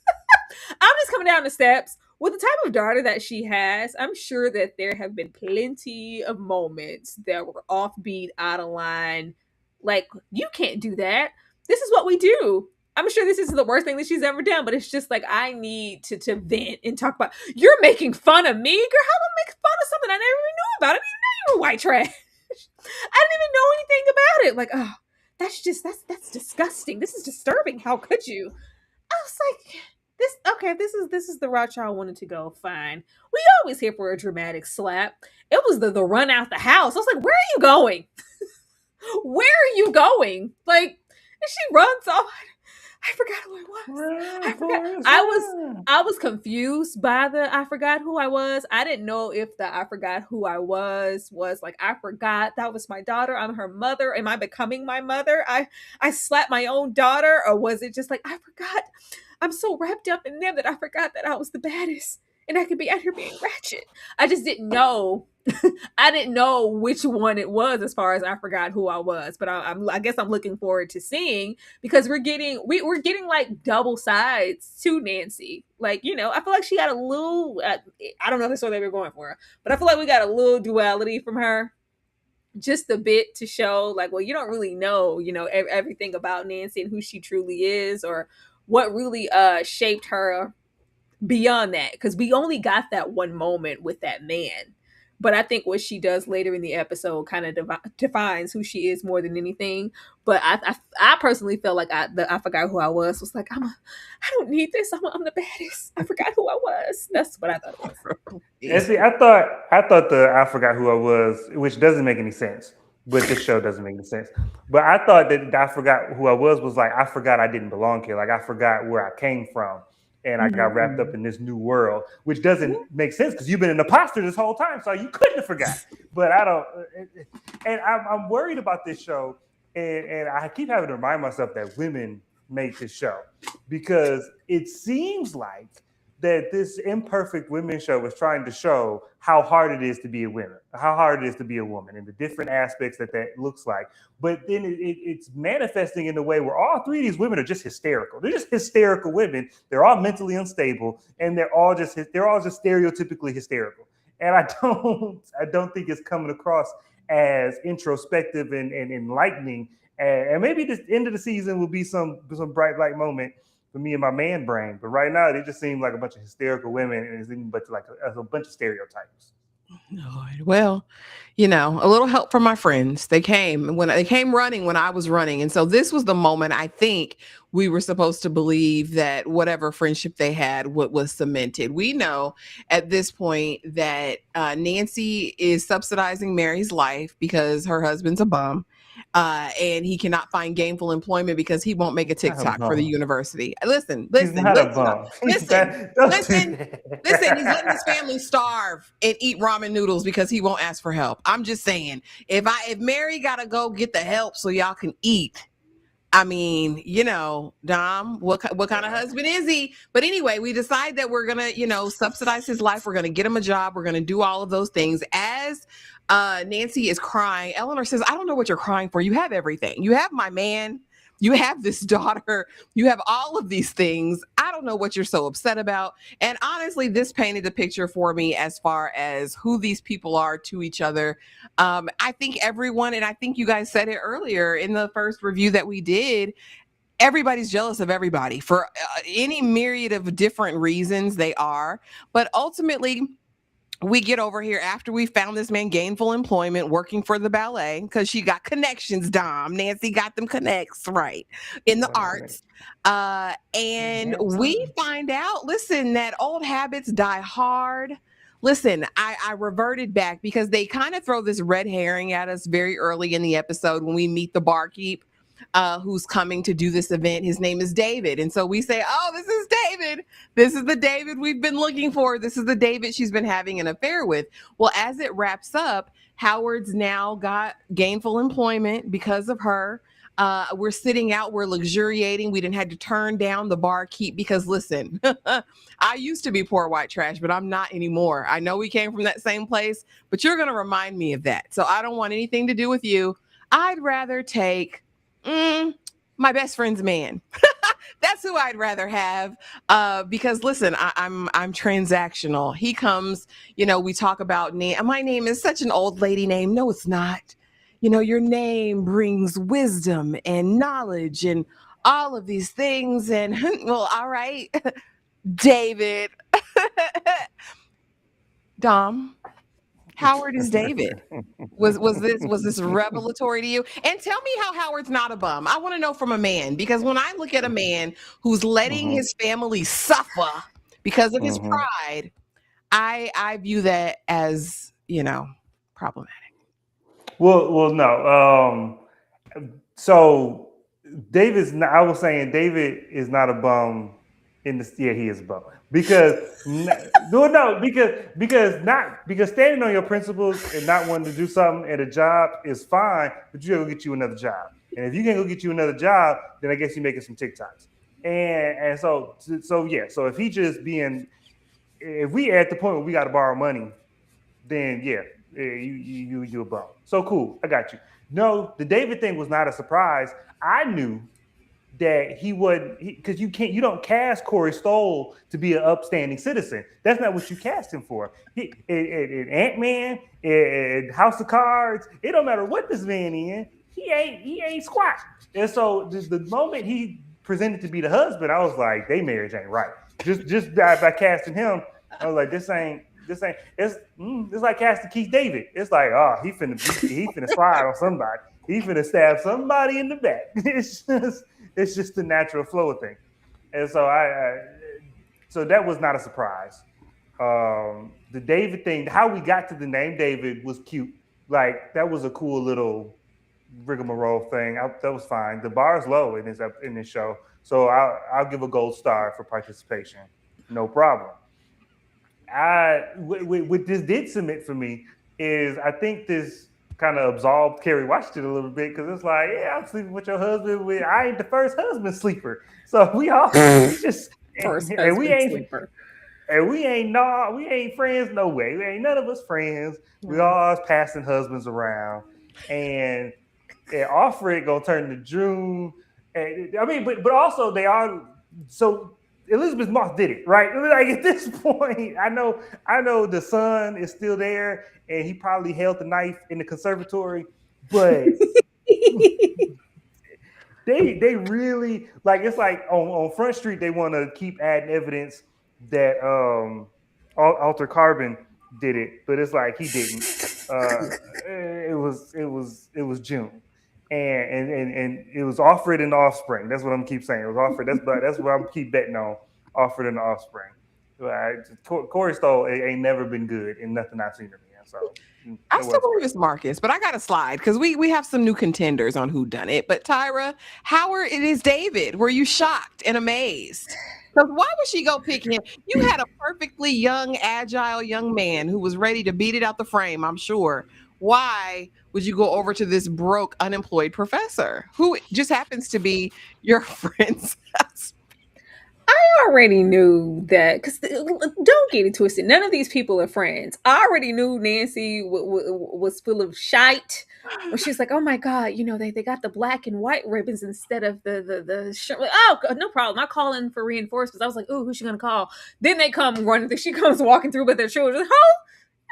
I'm just coming down the steps. With the type of daughter that she has, I'm sure that there have been plenty of moments that were offbeat, out of line. Like, you can't do that. This is what we do. I'm sure this isn't the worst thing that she's ever done, but it's just like, I need to vent and talk about, you're making fun of me? Girl, how am I making fun of something I never even knew about? I didn't even know you were white trash. I didn't even know anything about it. Like, oh, that's disgusting. This is disturbing. How could you? I was like, this is the route y'all wanted to go. Fine. We always here for a dramatic slap. It was the run out the house. I was like, where are you going? Where are you going? Like, and she runs off. I forgot who I was. I was confused by the I forgot who I was. I didn't know if the I forgot who I was like, I forgot that was my daughter. I'm her mother. Am I becoming my mother? I slapped my own daughter, or was it just like, I forgot? I'm so wrapped up in them that I forgot that I was the baddest and I could be out here being ratchet. I just didn't know. I didn't know which one it was as far as I forgot who I was, but I guess I'm looking forward to seeing, because we're getting like double sides to Nancy. Like, you know, I feel like she got a little, I don't know if that's what they were going for, but I feel like we got a little duality from her, just a bit to show like, well, you don't really know, you know, everything about Nancy and who she truly is, or what really shaped her beyond that, because we only got that one moment with that man. But I think what she does later in the episode kind of defines who she is more than anything. But I personally felt like I forgot who I was like, I don't need this. I'm the baddest. I forgot who I was. That's what I thought it was. And see, I thought the I forgot who I was, which doesn't make any sense. But this show doesn't make any sense. But I thought that I forgot who I was like, I forgot I didn't belong here. Like, I forgot where I came from. And I got wrapped up in this new world, which doesn't make sense because you've been an imposter this whole time, so you couldn't have forgot. But I don't, and I'm worried about this show, and I keep having to remind myself that women make this show, because it seems like that this Imperfect Women show is trying to show how hard it is to be a woman, how hard it is to be a woman, and the different aspects that looks like. But then it's manifesting in a way where all three of these women are just hysterical. They're just hysterical women. They're all mentally unstable, and they're all just stereotypically hysterical. And I don't think it's coming across as introspective and enlightening. And maybe the end of the season will be some bright light moment for me and my man brain. But right now, they just seem like a bunch of hysterical women, and it's even but like a bunch of stereotypes. Lord. Well, a little help from my friends. They came running when I was running. And so this was the moment I think we were supposed to believe that whatever friendship they had was cemented. We know at this point that Nancy is subsidizing Mary's life because her husband's a bum. And he cannot find gainful employment because he won't make a Not a TikTok for the bum. university. Listen, He's listen, not a listen, bum. listen, Don't do listen. Listen, he's letting his that. family starve and eat ramen noodles because he won't ask for help. I'm just saying, if Mary gotta go get the help so y'all can eat, I mean, Dom, what kind of husband is he? But anyway, we decide that we're gonna, subsidize his life. We're gonna get him a job. We're gonna do all of those things. As Nancy is crying, Eleanor says, "I don't know what you're crying for. You have everything. You have my man. You have this daughter. You have all of these things. I don't know what you're so upset about." And honestly, this painted the picture for me as far as who these people are to each other. I think everyone, and I think you guys said it earlier in the first review that we did, everybody's jealous of everybody for any myriad of different reasons they are. But ultimately, we get over here after we found this man gainful employment working for the ballet because she got connections, Dom. Nancy got them connects right in the arts. And we find out, listen, that old habits die hard. Listen, I reverted back because they kind of throw this red herring at us very early in the episode when we meet the barkeep who's coming to do this event. His name is David. And so we say, "Oh, this is David. This is the David we've been looking for. This is the David she's been having an affair with." Well, as it wraps up, Howard's now got gainful employment because of her. We're sitting out, we're luxuriating. We didn't have to turn down the barkeep because listen, I used to be poor white trash, but I'm not anymore. I know we came from that same place, but you're going to remind me of that. So I don't want anything to do with you. I'd rather take my best friend's man. That's who I'd rather have. Because listen, I'm transactional. He comes, we talk about name. My name is such an old lady name. No, it's not. Your name brings wisdom and knowledge and all of these things. And well, all right, David. Dom, Howard is David. Was this revelatory to you? And tell me how Howard's not a bum. I want to know from a man, because when I look at a man who's letting his family suffer because of his pride, I view that as, problematic. Well, no. So David's not. I was saying David is not a bum. Yeah, he is a bum because because standing on your principles and not wanting to do something at a job is fine, but you gotta go get you another job. And if you can't go get you another job, then I guess you're making some TikToks. And so yeah. So if he just being, if we at the point where we got to borrow money, then yeah, you a bum. So cool, I got you. No, the David thing was not a surprise. I knew that he would, because you don't cast Corey Stoll to be an upstanding citizen. That's not what you cast him for. In Ant-Man, in House of Cards, it don't matter what this man in, he ain't squat. And so the moment he presented to be the husband, I was like, they marriage ain't right. Just by casting him, I was like, this ain't. It's like casting Keith David. It's like, oh, he finna slide on somebody. He finna stab somebody in the back. It's just the natural flow of things. And so so that was not a surprise. The David thing, how we got to the name David was cute. Like that was a cool little rigmarole thing. That was fine. The bar is low in this show, so I'll give a gold star for participation. No problem. What this did submit for me is I think this kind of absolved Kerry Washington a little bit because it's like, yeah, I'm sleeping with your husband. I ain't the first husband sleeper, so we just First and we ain't sleeper. and we ain't friends no way. We ain't none of us friends. We all passing husbands around, and Offred gonna turn to June. And I mean, but also they are so. Elizabeth Moss did it, right? Like at this point, I know the son is still there, and he probably held the knife in the conservatory, but they really like it's like on Front Street they want to keep adding evidence that Alter Carbon did it, but it's like he didn't. Uh, it was June, and it was Offred and the Offspring. That's what I'm keep saying. It was Offred. That's what I'm keep betting on. Offred and the Offspring. Corey Stoll ain't never been good in nothing I've seen him in. So I still believe it's Marcus, but I got to slide because we have some new contenders on who done it. But Tyra, Howard, it is David. Were you shocked and amazed? Because why would she go pick him? You had a perfectly young, agile young man who was ready to beat it out the frame, I'm sure. Why would you go over to this broke, unemployed professor who just happens to be your friend's husband? I already knew that because don't get it twisted. None of these people are friends. I already knew Nancy was full of shite. When she's like, "Oh my god, they got the black and white ribbons instead of the shirt." Like, oh, no problem. I call in for reinforcements. I was like, "Ooh, who's she gonna call?" Then they come running. She comes walking through with their children. Oh,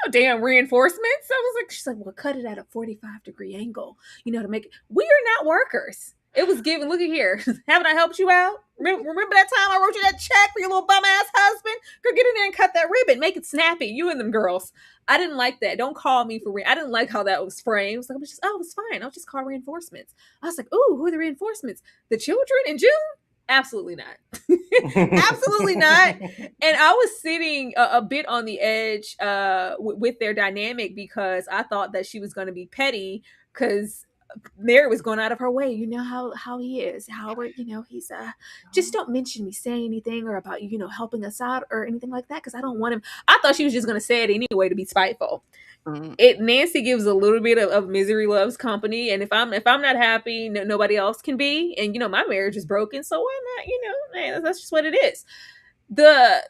no damn reinforcements. I was like, she's like, "Well, cut it at a 45-degree angle, to make it." We are not workers. It was given. Look at here. Haven't I helped you out? Remember that time I wrote you that check for your little bum ass husband? Go get in there and cut that ribbon. Make it snappy. You and them girls. I didn't like that. Don't call me for I didn't like how that was framed. It was like, it's fine. I'll just call reinforcements. I was like, ooh, who are the reinforcements? The children in June? Absolutely not. Absolutely not. And I was sitting a bit on the edge with their dynamic because I thought that she was going to be petty because Mary was going out of her way. You know how he is. Howard, he's just don't mention me saying anything or about helping us out or anything like that because I don't want him. I thought she was just going to say it anyway to be spiteful. Nancy gives a little bit of misery loves company, and if I'm not happy, nobody else can be. And my marriage is broken, so why not? That's just what it is. That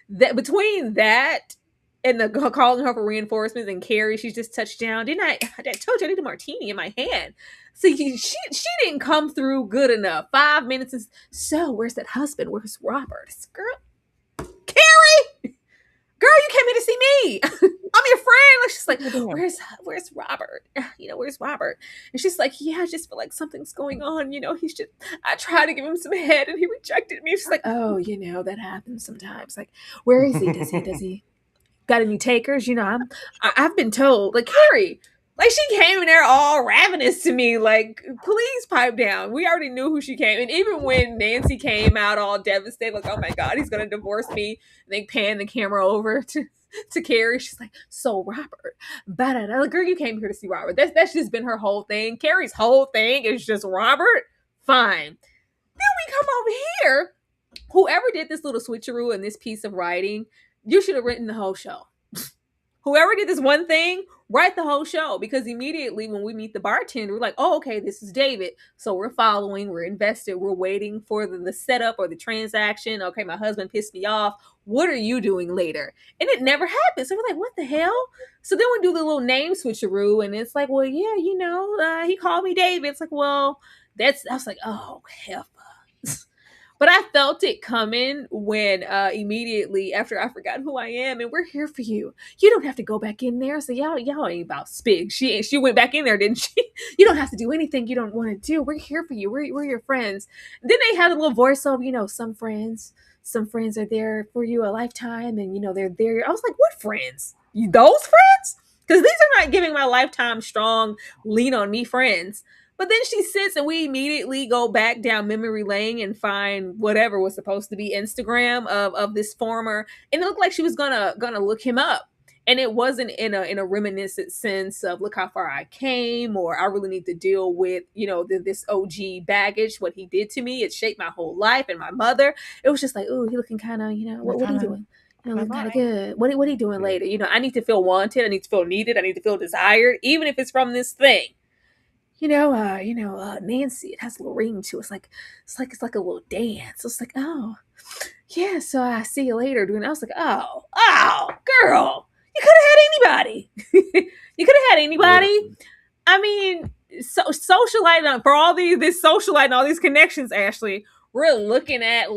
between that and the calling her for reinforcements and Carrie, she's just touched down. I told you I need a martini in my hand. So she didn't come through good enough. 5 minutes is so. Where's that husband? Where's Robert? Girl, Carrie, girl, you came here to see me. I'm your friend. She's like, where's Robert? Where's Robert? And she's like, yeah, I just feel like something's going on. He's just. I tried to give him some head and he rejected me. She's like, oh, that happens sometimes. Like, where is he? Does he? Got any takers? I've been told, like, Carrie, like she came in there all ravenous to me, like, please pipe down. We already knew who she came. And even when Nancy came out all devastated, like, oh my God, he's going to divorce me. And they pan the camera over to Carrie. She's like, so Robert, like, girl, you came here to see Robert. That's just been her whole thing. Carrie's whole thing is just Robert. Fine. Then we come over here. Whoever did this little switcheroo and this piece of writing, you should have written the whole show. Whoever did this one thing, write the whole show. Because immediately when we meet the bartender, we're like, oh, okay, this is David. So we're following, we're invested, we're waiting for the setup or the transaction. Okay, my husband pissed me off. What are you doing later? And it never happens. So we're like, what the hell? So then we do the little name switcheroo. And it's like, well, yeah, he called me David. It's like, well, I was like, oh, hell. But I felt it coming when immediately after I forgot who I am and we're here for you. You don't have to go back in there. So y'all ain't about Spig. She went back in there, didn't she? You don't have to do anything you don't want to do. We're here for you. We're your friends. And then they had a little voice of, some friends are there for you a lifetime and, they're there. I was like, what friends? Those friends? Because these are not giving my lifetime strong lean on me friends. But then she sits and we immediately go back down memory lane and find whatever was supposed to be Instagram of this former. And it looked like she was gonna look him up. And it wasn't in a reminiscent sense of look how far I came or I really need to deal with, this OG baggage, what he did to me. It shaped my whole life and my mother. It was just like, ooh, he looking kind of, what are you doing? Looking kind of good. What are you doing later? I need to feel wanted. I need to feel needed. I need to feel desired, even if it's from this thing. Nancy, it has a little ring to it. It's like a little dance. It's like, oh, yeah. So I see you later. I was like, oh, girl, you could have had anybody. You could have had anybody. I mean, socialite for all this socialite and all these connections, Ashley. we're looking at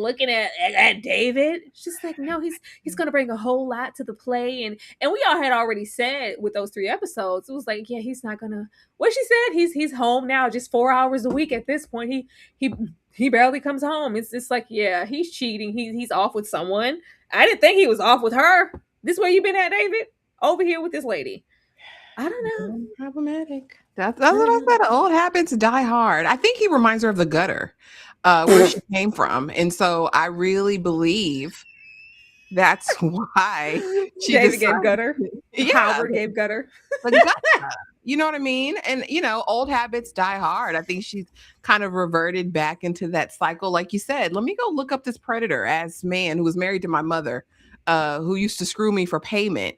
David. She's like, no, he's gonna bring a whole lot to the play, and we all had already said with those 3 episodes, it was like, yeah, he's not gonna. What she said, he's home now, just 4 hours a week at this point. He he barely comes home. It's like, yeah, he's cheating. He's off with someone. I didn't think he was off with her. This where you been at, David? Over here with this lady. I don't know. Problematic. That's what I said. Old habits die hard. I think he reminds her of the gutter, where she came from, and so I really believe that's why she David gave decided. gutter. Yeah, Howard gave gutter. the gutter. You know what I mean? And old habits die hard. I think she's kind of reverted back into that cycle, like you said. Let me go look up this predator ass man who was married to my mother, who used to screw me for payment.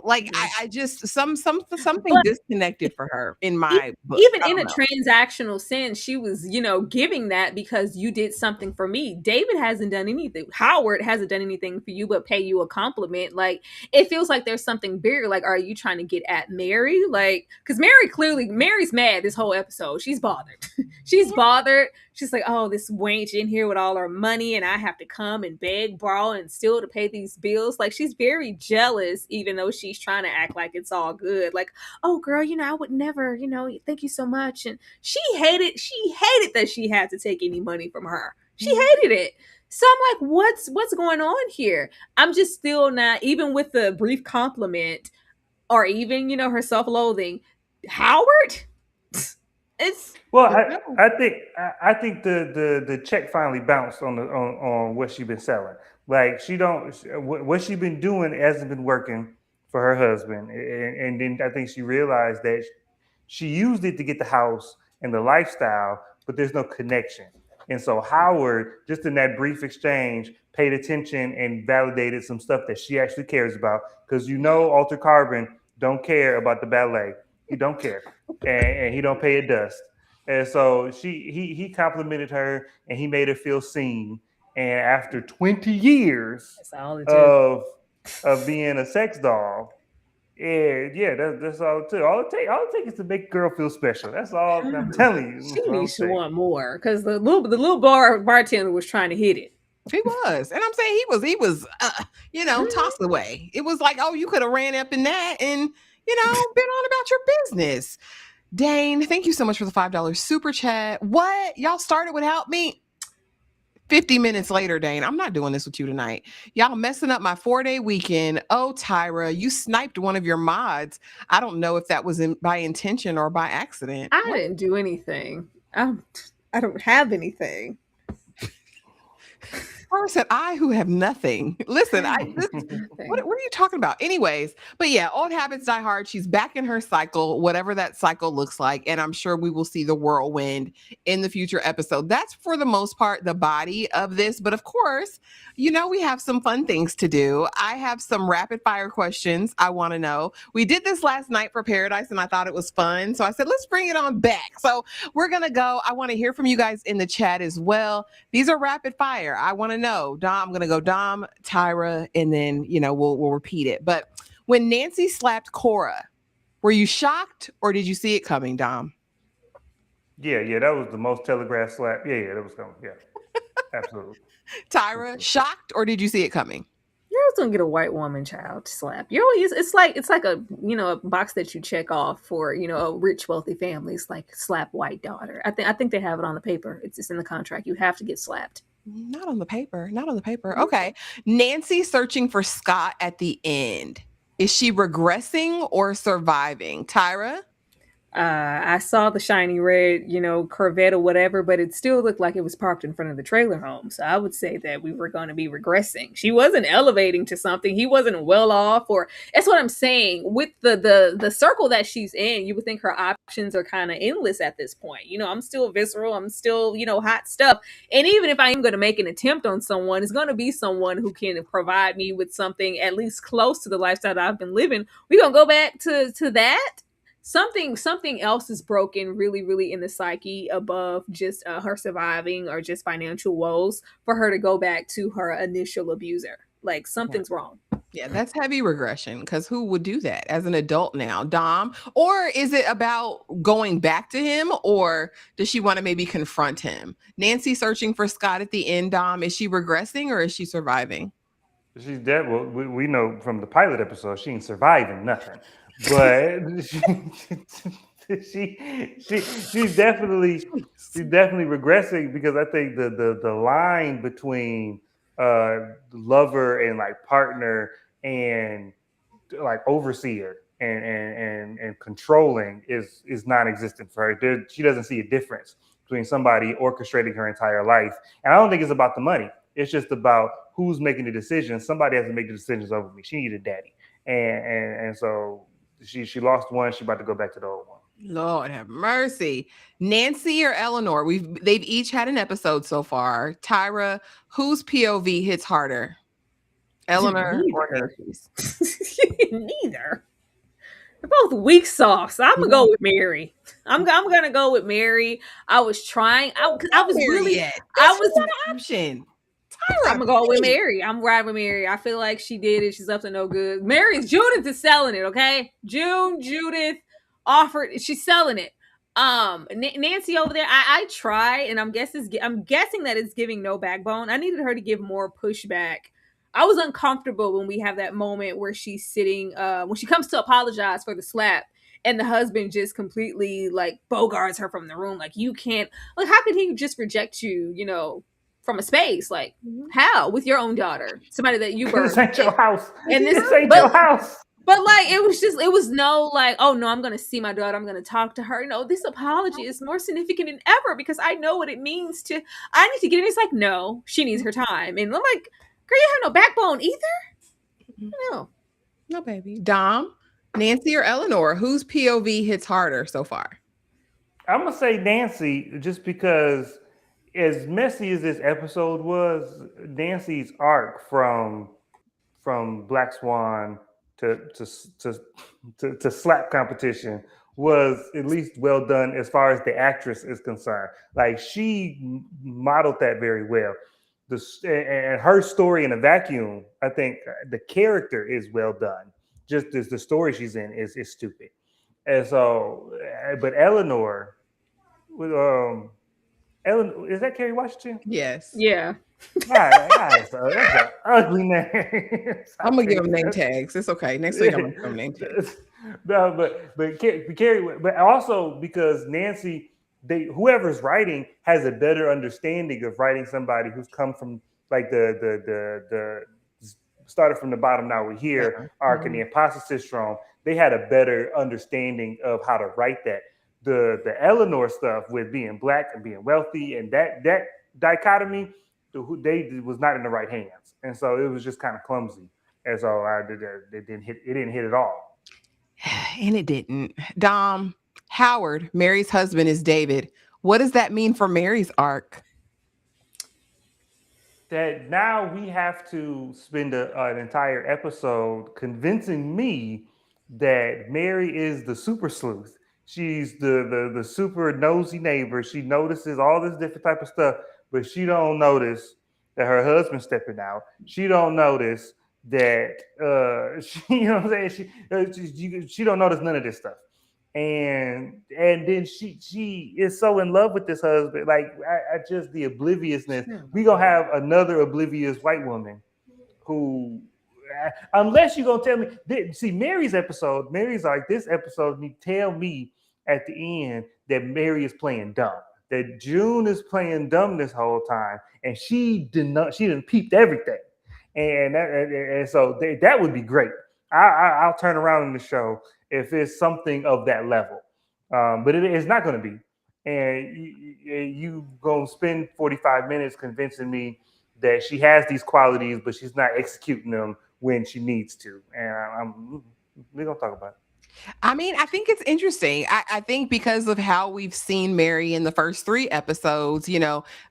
Like I just something But disconnected for her in e- my book. even I in don't a know. transactional sense, she was, giving that because you did something for me. David hasn't done anything. Howard hasn't done anything for you but pay you a compliment. Like, it feels like there's something bigger. Like, are you trying to get at Mary? Like, because Mary's mad this whole episode. She's bothered. She's bothered. She's like, oh, this wench in here with all her money, and I have to come and beg, borrow, and steal to pay these bills. Like, she's very jealous, even though she's trying to act like it's all good. Like, oh girl, I would never, thank you so much. And she hated that she had to take any money from her. She hated it. So I'm like, what's going on here? I'm just still not, even with the brief compliment or even, her self-loathing. Howard? It's Well, No. I think the check finally bounced on what she been selling. Like she don't what she been doing hasn't been working for her husband, and then I think she realized that she used it to get the house and the lifestyle, but there's no connection. And so Howard, just in that brief exchange, paid attention and validated some stuff that she actually cares about. Because Alter Carbon don't care about the ballet. He don't care, and he don't pay a dust. And so he complimented her and he made her feel seen. And after 20 years that's all it took. of being a sex doll, yeah, that's all it took. All it takes is to make a girl feel special. That's all I'm telling you. She That's all I'm needs to saying. want more because the little bartender was trying to hit it. He was. And I'm saying he was tossed away. It was like, oh, you could have ran up in that and, been on about your business. Dane, thank you so much for the $5 super chat. What? Y'all started without me? 50 minutes later, Dane, I'm not doing this with you tonight. Y'all messing up my 4-day weekend. Oh, Tyra, you sniped one of your mods. I don't know if that was by intention or by accident. I What? didn't do anything. I don't have anything. Tyra said, I who have nothing. Listen, what are you talking about? Anyways, but yeah, old habits die hard. She's back in her cycle, whatever that cycle looks like. And I'm sure we will see the whirlwind in the future episode. That's for the most part the body of this. But of course, we have some fun things to do. I have some rapid fire questions I want to know. We did this last night for Paradise and I thought it was fun. So I said, let's bring it on back. So we're going to go. I want to hear from you guys in the chat as well. These are rapid fire. I want to know. Dom, I'm going to go Dom, Tyra, and then, we'll repeat it. But when Nancy slapped Cora, were you shocked or did you see it coming, Dom? Yeah, that was the most telegraphed slap. Yeah, that was coming. Yeah, absolutely. Tyra, shocked or did you see it coming? You're always gonna get a white woman child slap. You're always it's like a a box that you check off for a rich wealthy family. It's like slap white daughter. I think they have it on the paper. It's in the contract. You have to get slapped. Not on the paper. Not on the paper. Okay. Nancy searching for Scott at the end. Is she regressing or surviving? Tyra? I saw the shiny red, Corvette or whatever, but it still looked like it was parked in front of the trailer home. So I would say that we were going to be regressing. She wasn't elevating to something. He wasn't well off, or that's what I'm saying. With the circle that she's in, you would think her options are kind of endless at this point. I'm still visceral. I'm still, hot stuff. And even if I am going to make an attempt on someone, it's going to be someone who can provide me with something at least close to the lifestyle that I've been living. We're going to go back to that. Something else is broken really, really in the psyche above just her surviving or just financial woes for her to go back to her initial abuser. Like something's wrong. Yeah, that's heavy regression because who would do that as an adult now? Dom? Or is it about going back to him or does she want to maybe confront him? Nancy searching for Scott at the end, Dom, is she regressing or is she surviving? She's dead. Well, we know from the pilot episode she ain't surviving nothing, but she's definitely regressing because I think the line between lover and like partner and like overseer and controlling is non-existent for her. She doesn't see a difference between somebody orchestrating her entire life, and I don't think it's about the money. It's just about who's making the decisions. Somebody has to make the decisions over me. She needed daddy, and so she lost one. She about to go back to the old one. Lord have mercy. Nancy or Eleanor? They've each had an episode so far. Tyra, whose POV hits harder? Eleanor or Neither. Nancy's? Neither. They're both weak sauce. I'm gonna go with Mary. I'm gonna go with Mary. I was trying. I was Mary really. yet. I That's was. not an option. Tyra, I'm gonna go with please. Mary. I'm riding with Mary. I feel like she did it. She's up to no good. Judith is selling it. Okay, Judith offered. She's selling it. Nancy over there. I try, and I'm guessing that it's giving no backbone. I needed her to give more pushback. I was uncomfortable when we have that moment where she's sitting. When she comes to apologize for the slap, and the husband just completely like bogarts her from the room. Like you can't. Like how could he just reject you? You know, from a space. Like, how? With your own daughter, somebody that you birthed. This ain't your house. And this ain't your house. But like, it was no like, oh no, I'm gonna see my daughter. I'm gonna talk to her. No, this apology is more significant than ever because I know what it means to. I need to get in. It's like, no, she needs her time, and I'm like, girl, you have no backbone either. No, No, baby. Dom, Nancy or Eleanor? Whose POV hits harder so far? I'm gonna say Nancy just because as messy as this episode was, Nancy's arc from Black Swan to slap competition was at least well done as far as the actress is concerned. Like she modeled that very well. And her story in a vacuum, I think the character is well done. Just as the story she's in is stupid. And so, but Eleanor, Ellen, is that Kerry Washington? Yes. yeah. That's an ugly name. I'm gonna give them name tags. It's okay. Next week I'm gonna give them name tags. No, but Kerry, but also because Nancy, whoever's writing has a better understanding of writing somebody who's come from like the started from the bottom. Now we're here, arc and the imposter syndrome. They had a better understanding of how to write that. The Eleanor stuff with being black and being wealthy and that dichotomy, they was not in the right hands, and so it was just kind of clumsy. And so it didn't hit at all. And it didn't. Dom, Howard, Mary's husband is David. What does that mean for Mary's arc? That now we have to spend an entire episode convincing me that Mary is the super sleuth. She's the super nosy neighbor. She notices all this different type of stuff, but she don't notice that her husband's stepping out. She don't notice that she, you know what I'm saying? She don't notice none of this stuff. And then she is so in love with this husband. Like I just the obliviousness. We gonna have another oblivious white woman who, unless you gonna tell me, see Mary's like this episode. You tell me at the end that Mary is playing dumb. That June is playing dumb this whole time, and she didn't peeped everything, and so that would be great. I'll turn around in the show if it's something of that level, but it is not going to be. And you gonna spend 45 minutes convincing me that she has these qualities, but she's not executing them when she needs to. And we're gonna talk about it. I mean, I think it's interesting. I think because of how we've seen Mary in the first 3 episodes,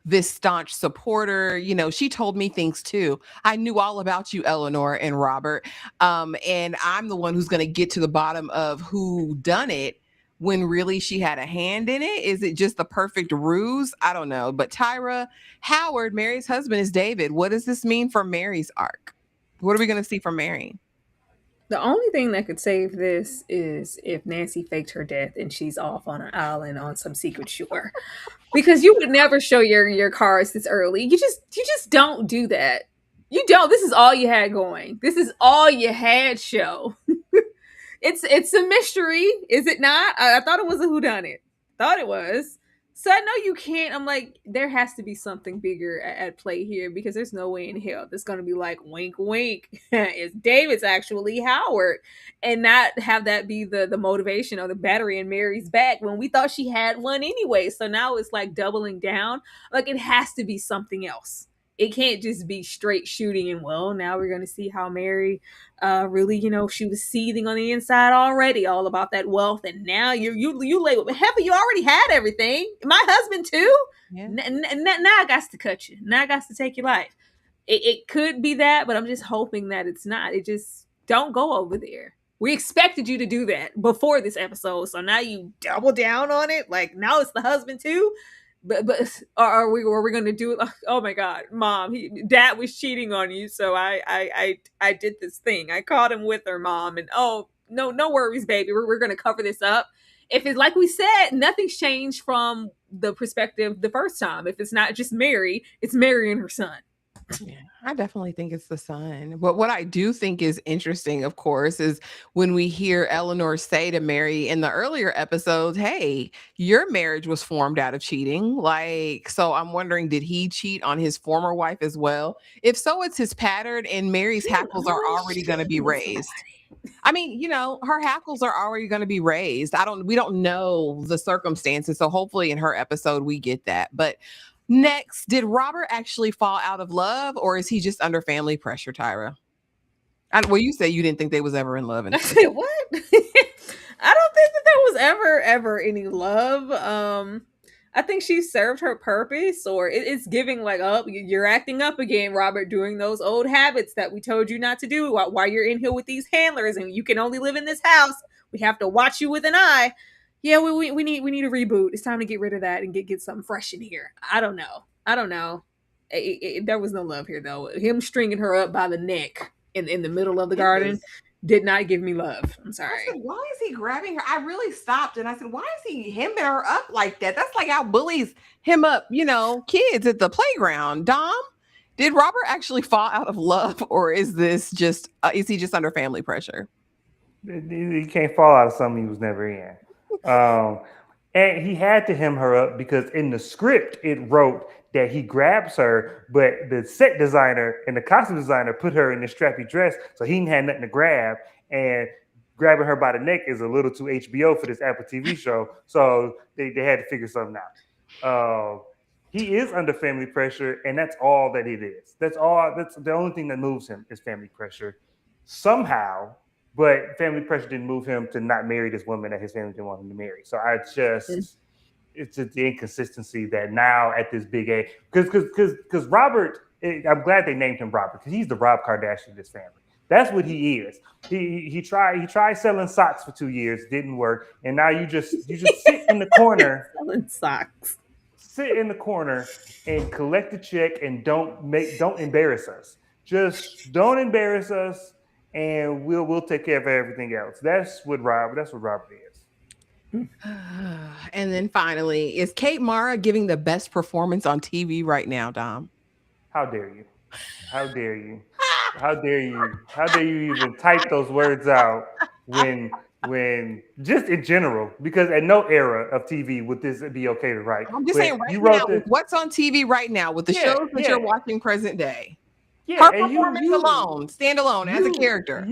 this staunch supporter, she told me things too. I knew all about you, Eleanor and Robert. And I'm the one who's going to get to the bottom of who done it when really she had a hand in it. Is it just the perfect ruse? I don't know. But Tyra, Howard, Mary's husband is David. What does this mean for Mary's arc? What are we going to see from Mary? The only thing that could save this is if Nancy faked her death and she's off on an island on some secret shore. Because you would never show your cards this early. You just don't do that. You don't. This is all you had going. This is all you had show. It's a mystery, is it not? I thought it was a whodunit. Thought it was. So I know you can't. I'm like, there has to be something bigger at play here because there's no way in hell that's gonna be like wink wink. It's David's actually Howard, and not have that be the motivation or the battery in Mary's back when we thought she had one anyway. So now it's like doubling down. Like it has to be something else. It can't just be straight shooting and well, now we're gonna see how Mary really, she was seething on the inside already, all about that wealth, and now you lay with Heifer. You already had everything. My husband too. Yeah. Now I got to cut you. Now I got to take your life. It could be that, but I'm just hoping that it's not. It just don't go over there. We expected you to do that before this episode, so now you double down on it. Like now it's the husband too. But are we going to do it? Oh my God, Mom, Dad was cheating on you, so I did this thing. I caught him with her, Mom, and oh no worries, baby. We're going to cover this up. If it's like we said, nothing's changed from the perspective the first time. If it's not just Mary, it's Mary and her son. Yeah, I definitely think it's the son. But what I do think is interesting, of course, is when we hear Eleanor say to Mary in the earlier episodes, hey, your marriage was formed out of cheating. Like, so I'm wondering, did he cheat on his former wife as well? If so, it's his pattern, and Mary's hackles are already going to be raised. I mean, her hackles are already going to be raised. We don't know the circumstances. So hopefully in her episode, we get that. But next, did Robert actually fall out of love, or is he just under family pressure, Tyra? Well, you say you didn't think they was ever in love. What? I don't think that there was ever any love. I think she served her purpose, or it's giving like, oh, you're acting up again, Robert, doing those old habits that we told you not to do while you're in here with these handlers, and you can only live in this house. We have to watch you with an eye. Yeah, we need a reboot. It's time to get rid of that and get something fresh in here. I don't know. There was no love here though. Him stringing her up by the neck in the middle of the garden did not give me love. I'm sorry. I said, why is he grabbing her? I really stopped and I said, why is he hemming her up like that? That's like how bullies hem up, kids at the playground. Dom, did Robert actually fall out of love, or is this just is he just under family pressure? He can't fall out of something he was never in. And he had to hem her up because in the script it wrote that he grabs her, but the set designer and the costume designer put her in this strappy dress, so he didn't have nothing to grab. And grabbing her by the neck is a little too HBO for this Apple TV show, so they had to figure something out. He is under family pressure, and that's all that it is. That's all. That's the only thing that moves him is family pressure. Somehow, but family pressure didn't move him to not marry this woman that his family didn't want him to marry. So it's just the inconsistency that now at this big age, because Robert, I'm glad they named him Robert because he's the Rob Kardashian of this family. That's what he is. He tried selling socks for 2 years, didn't work, and now you just sit in the corner selling socks. Sit in the corner and collect the check and don't embarrass us. Just don't embarrass us, and we'll take care of everything else. That's what Robert is. And then finally, is Kate Mara giving the best performance on TV right now, Dom? How dare you? How dare you? How dare you? How dare you even type those words out when just in general, because at no era of TV would this be okay to write. I'm just saying right now, what's on TV right now with the shows that you're watching present day. Yeah, her performance alone, standalone as a character.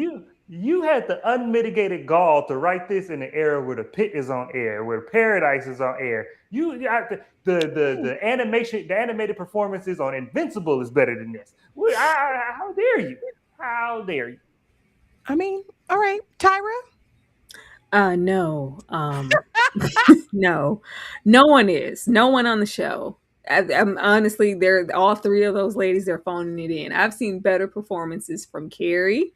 You had the unmitigated gall to write this in an era where the pit is on air, where Paradise is on air. The animation, the animated performances on Invincible is better than this. How dare you? How dare you? I mean, all right, Tyra. No. No one is. No one on the show. I'm honestly, they're all three of those ladies. They're phoning it in. I've seen better performances from Carrie,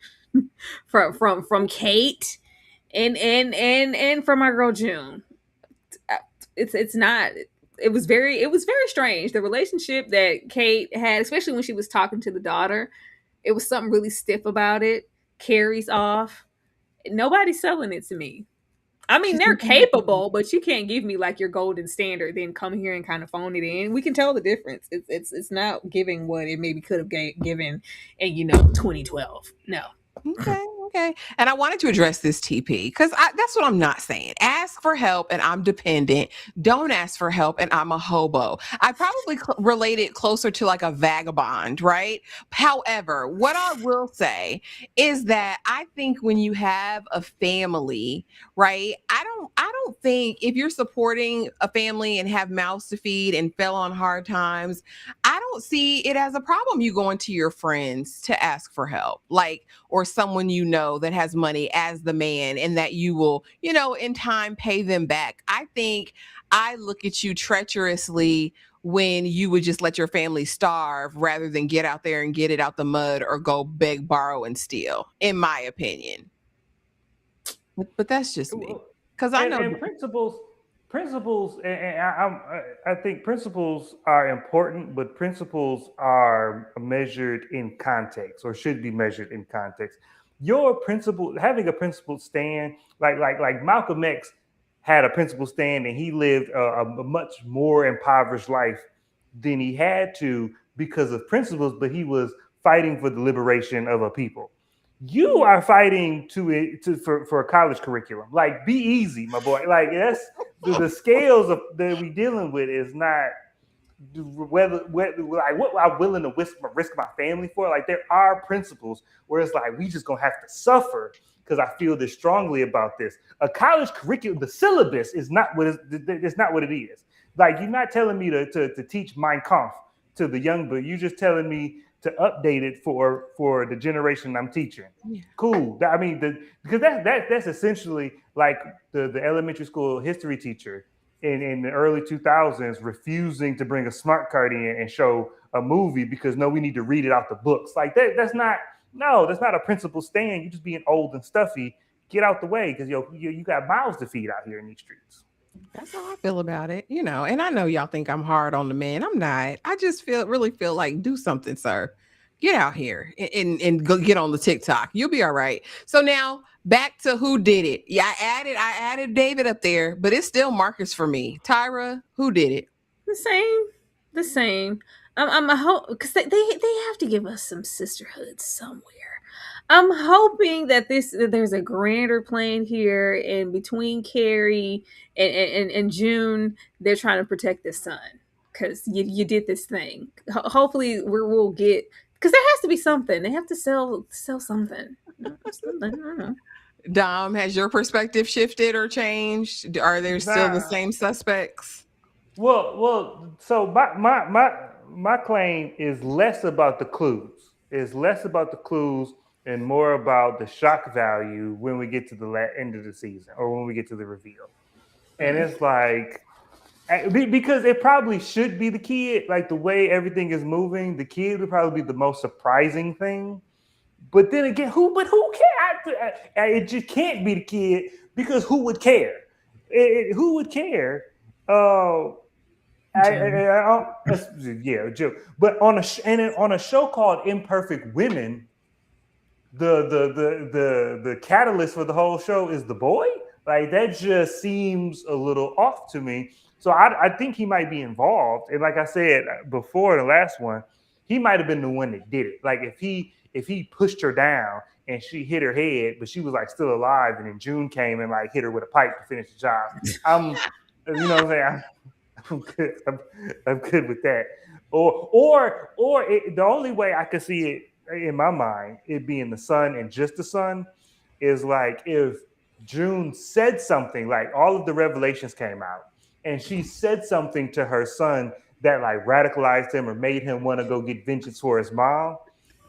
from Kate, and from my girl June. It's not. It was very strange. The relationship that Kate had, especially when she was talking to the daughter, It was something really stiff about it. Carries off. Nobody's selling it to me. I mean, they're capable, but you can't give me like your golden standard, then come here and kind of phone it in. We can tell the difference. It's not giving what it maybe could have given in 2012. No. Okay, okay. And I wanted to address this TP because that's what I'm not saying. Ask for help and I'm dependent. Don't ask for help and I'm a hobo. I probably relate it closer to like a vagabond, right? However, what I will say is that I think when you have a family, right? I don't think if you're supporting a family and have mouths to feed and fell on hard times, I don't see it as a problem you going to your friends to ask for help. Like, or someone you know that has money as the man and that you will, in time pay them back. I think I look at you treacherously when you would just let your family starve rather than get out there and get it out the mud or go beg, borrow, and steal, in my opinion. But that's just me. Because I know. And principles, and I think principles are important, but principles are measured in context or should be measured in context. Your principle, having a principled stand, like Malcolm X had a principled stand, and he lived a much more impoverished life than he had to because of principles, but he was fighting for the liberation of a people. You are fighting for a college curriculum. Like, be easy, my boy. Like, that's the scales that we dealing with is not whether like what I'm willing to risk my family for. Like, there are principles where it's like we just gonna have to suffer because I feel this strongly about this. A college curriculum, the syllabus is not what it's not what it is. Like, you're not telling me to teach Mein Kampf to the young, but you're just telling me to update it for the generation I'm teaching. Yeah. Cool. I mean, because that's essentially like the elementary school history teacher in the early 2000s refusing to bring a smart card in and show a movie because no, we need to read it out the books. Like that's not a principled stand. You're just being old and stuffy. Get out the way because you got mouths to feed out here in these streets. That's how I feel about it, And I know y'all think I'm hard on the man. I'm not. I just really feel like do something, sir. Get out here and go get on the TikTok. You'll be all right. So now back to who did it. Yeah, I added David up there, but it's still Marcus for me. Tyra, who did it? The same. I'm a hope because they have to give us some sisterhood somewhere. I'm hoping that there's a grander plan here, and between Carrie and June, they're trying to protect the son because you did this thing. Hopefully, we'll get because there has to be something. They have to sell something. Something. I don't know. Dom, has your perspective shifted or changed? Are there still the same suspects? Well. So my claim is less about the clues. Is less about the clues and more about the shock value when we get to the end of the season or when we get to the reveal. And it's like because it probably should be the kid. Like, the way everything is moving, the kid would probably be the most surprising thing. But then again, who cares? It just can't be the kid because who would care? Who would care? Yeah, Jim. But on a show called Imperfect Women, the catalyst for the whole show is the boy. Like, that just seems a little off to me. So I think he might be involved. And like I said before, the last one, he might have been the one that did it. Like, if he pushed her down and she hit her head, but she was like still alive, and then June came and like hit her with a pipe to finish the job. You know what I'm saying? I'm good. I'm good with that. The only way I could see it in my mind, it being the son and just the son, is like if June said something, like all of the revelations came out, and she said something to her son that like radicalized him or made him want to go get vengeance for his mom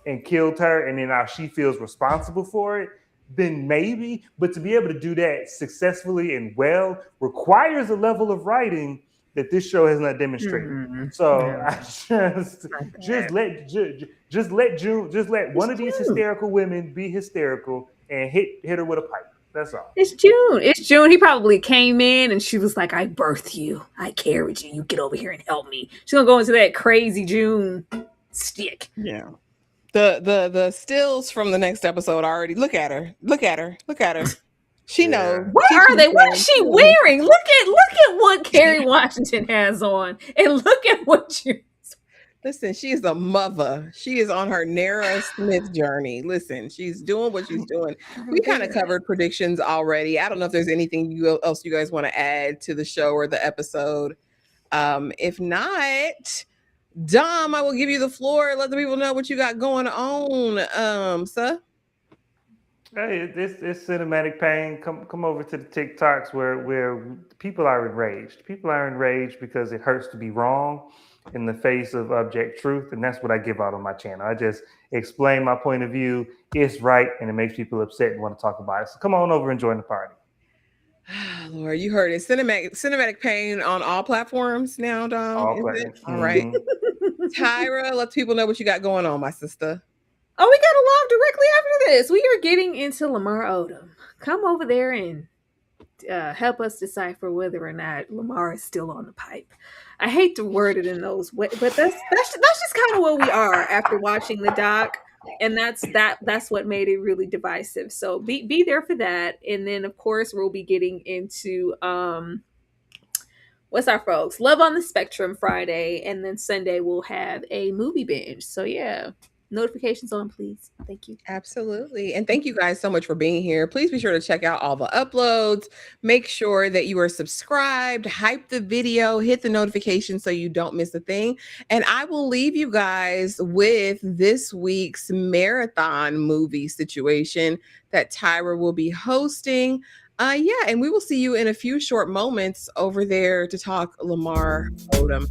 and killed her, and then now she feels responsible for it, then maybe. But to be able to do that successfully and well requires a level of writing that this show has not demonstrated. Mm-hmm. So yeah. Just let one of these hysterical women be hysterical and hit her with a pipe. That's all. It's June. He probably came in and she was like, "I birthed you. I carried you. You get over here and help me." She's gonna go into that crazy June stick. Yeah. The stills from the next episode already. Look at her. Look at her. Look at her. She knows. Yeah. What She are they? peeping. What is she wearing? Look at what Kerry Washington has on, and look at what you. Listen, she is a mother. She is on her Nara Smith journey. Listen, she's doing what she's doing. We kind of covered predictions already. I don't know if there's anything else you guys want to add to the show or the episode. If not, Dom, I will give you the floor. Let the people know what you got going on, sir. Hey, it's cinematic pain. Come over to the TikToks where people are enraged. People are enraged because it hurts to be wrong in the face of object truth, and that's what I give out on my channel. I just explain my point of view. It's right, and it makes people upset and want to talk about it. So come on over and join the party. Lord, you heard it. Cinematic pain on all platforms now, Dom. All Is it? platforms. All right. Mhm. Tyra, let people know what you got going on, my sister. Oh, we got a live directly after this. We are getting into Lamar Odom. Come over there and help us decipher whether or not Lamar is still on the pipe. I hate to word it in those ways, but that's just kind of where we are after watching the doc, and that's what made it really divisive. So be there for that, and then of course we'll be getting into what's our folks Love on the Spectrum Friday, and then Sunday we'll have a movie binge. So yeah, notifications on, please. Thank you. Absolutely. And thank you guys so much for being here. Please be sure to check out all the uploads. Make sure that you are subscribed, hype the video, hit the notification so you don't miss a thing. And I will leave you guys with this week's marathon movie situation that Tyra will be hosting. Yeah, and we will see you in a few short moments over there to talk Lamar Odom.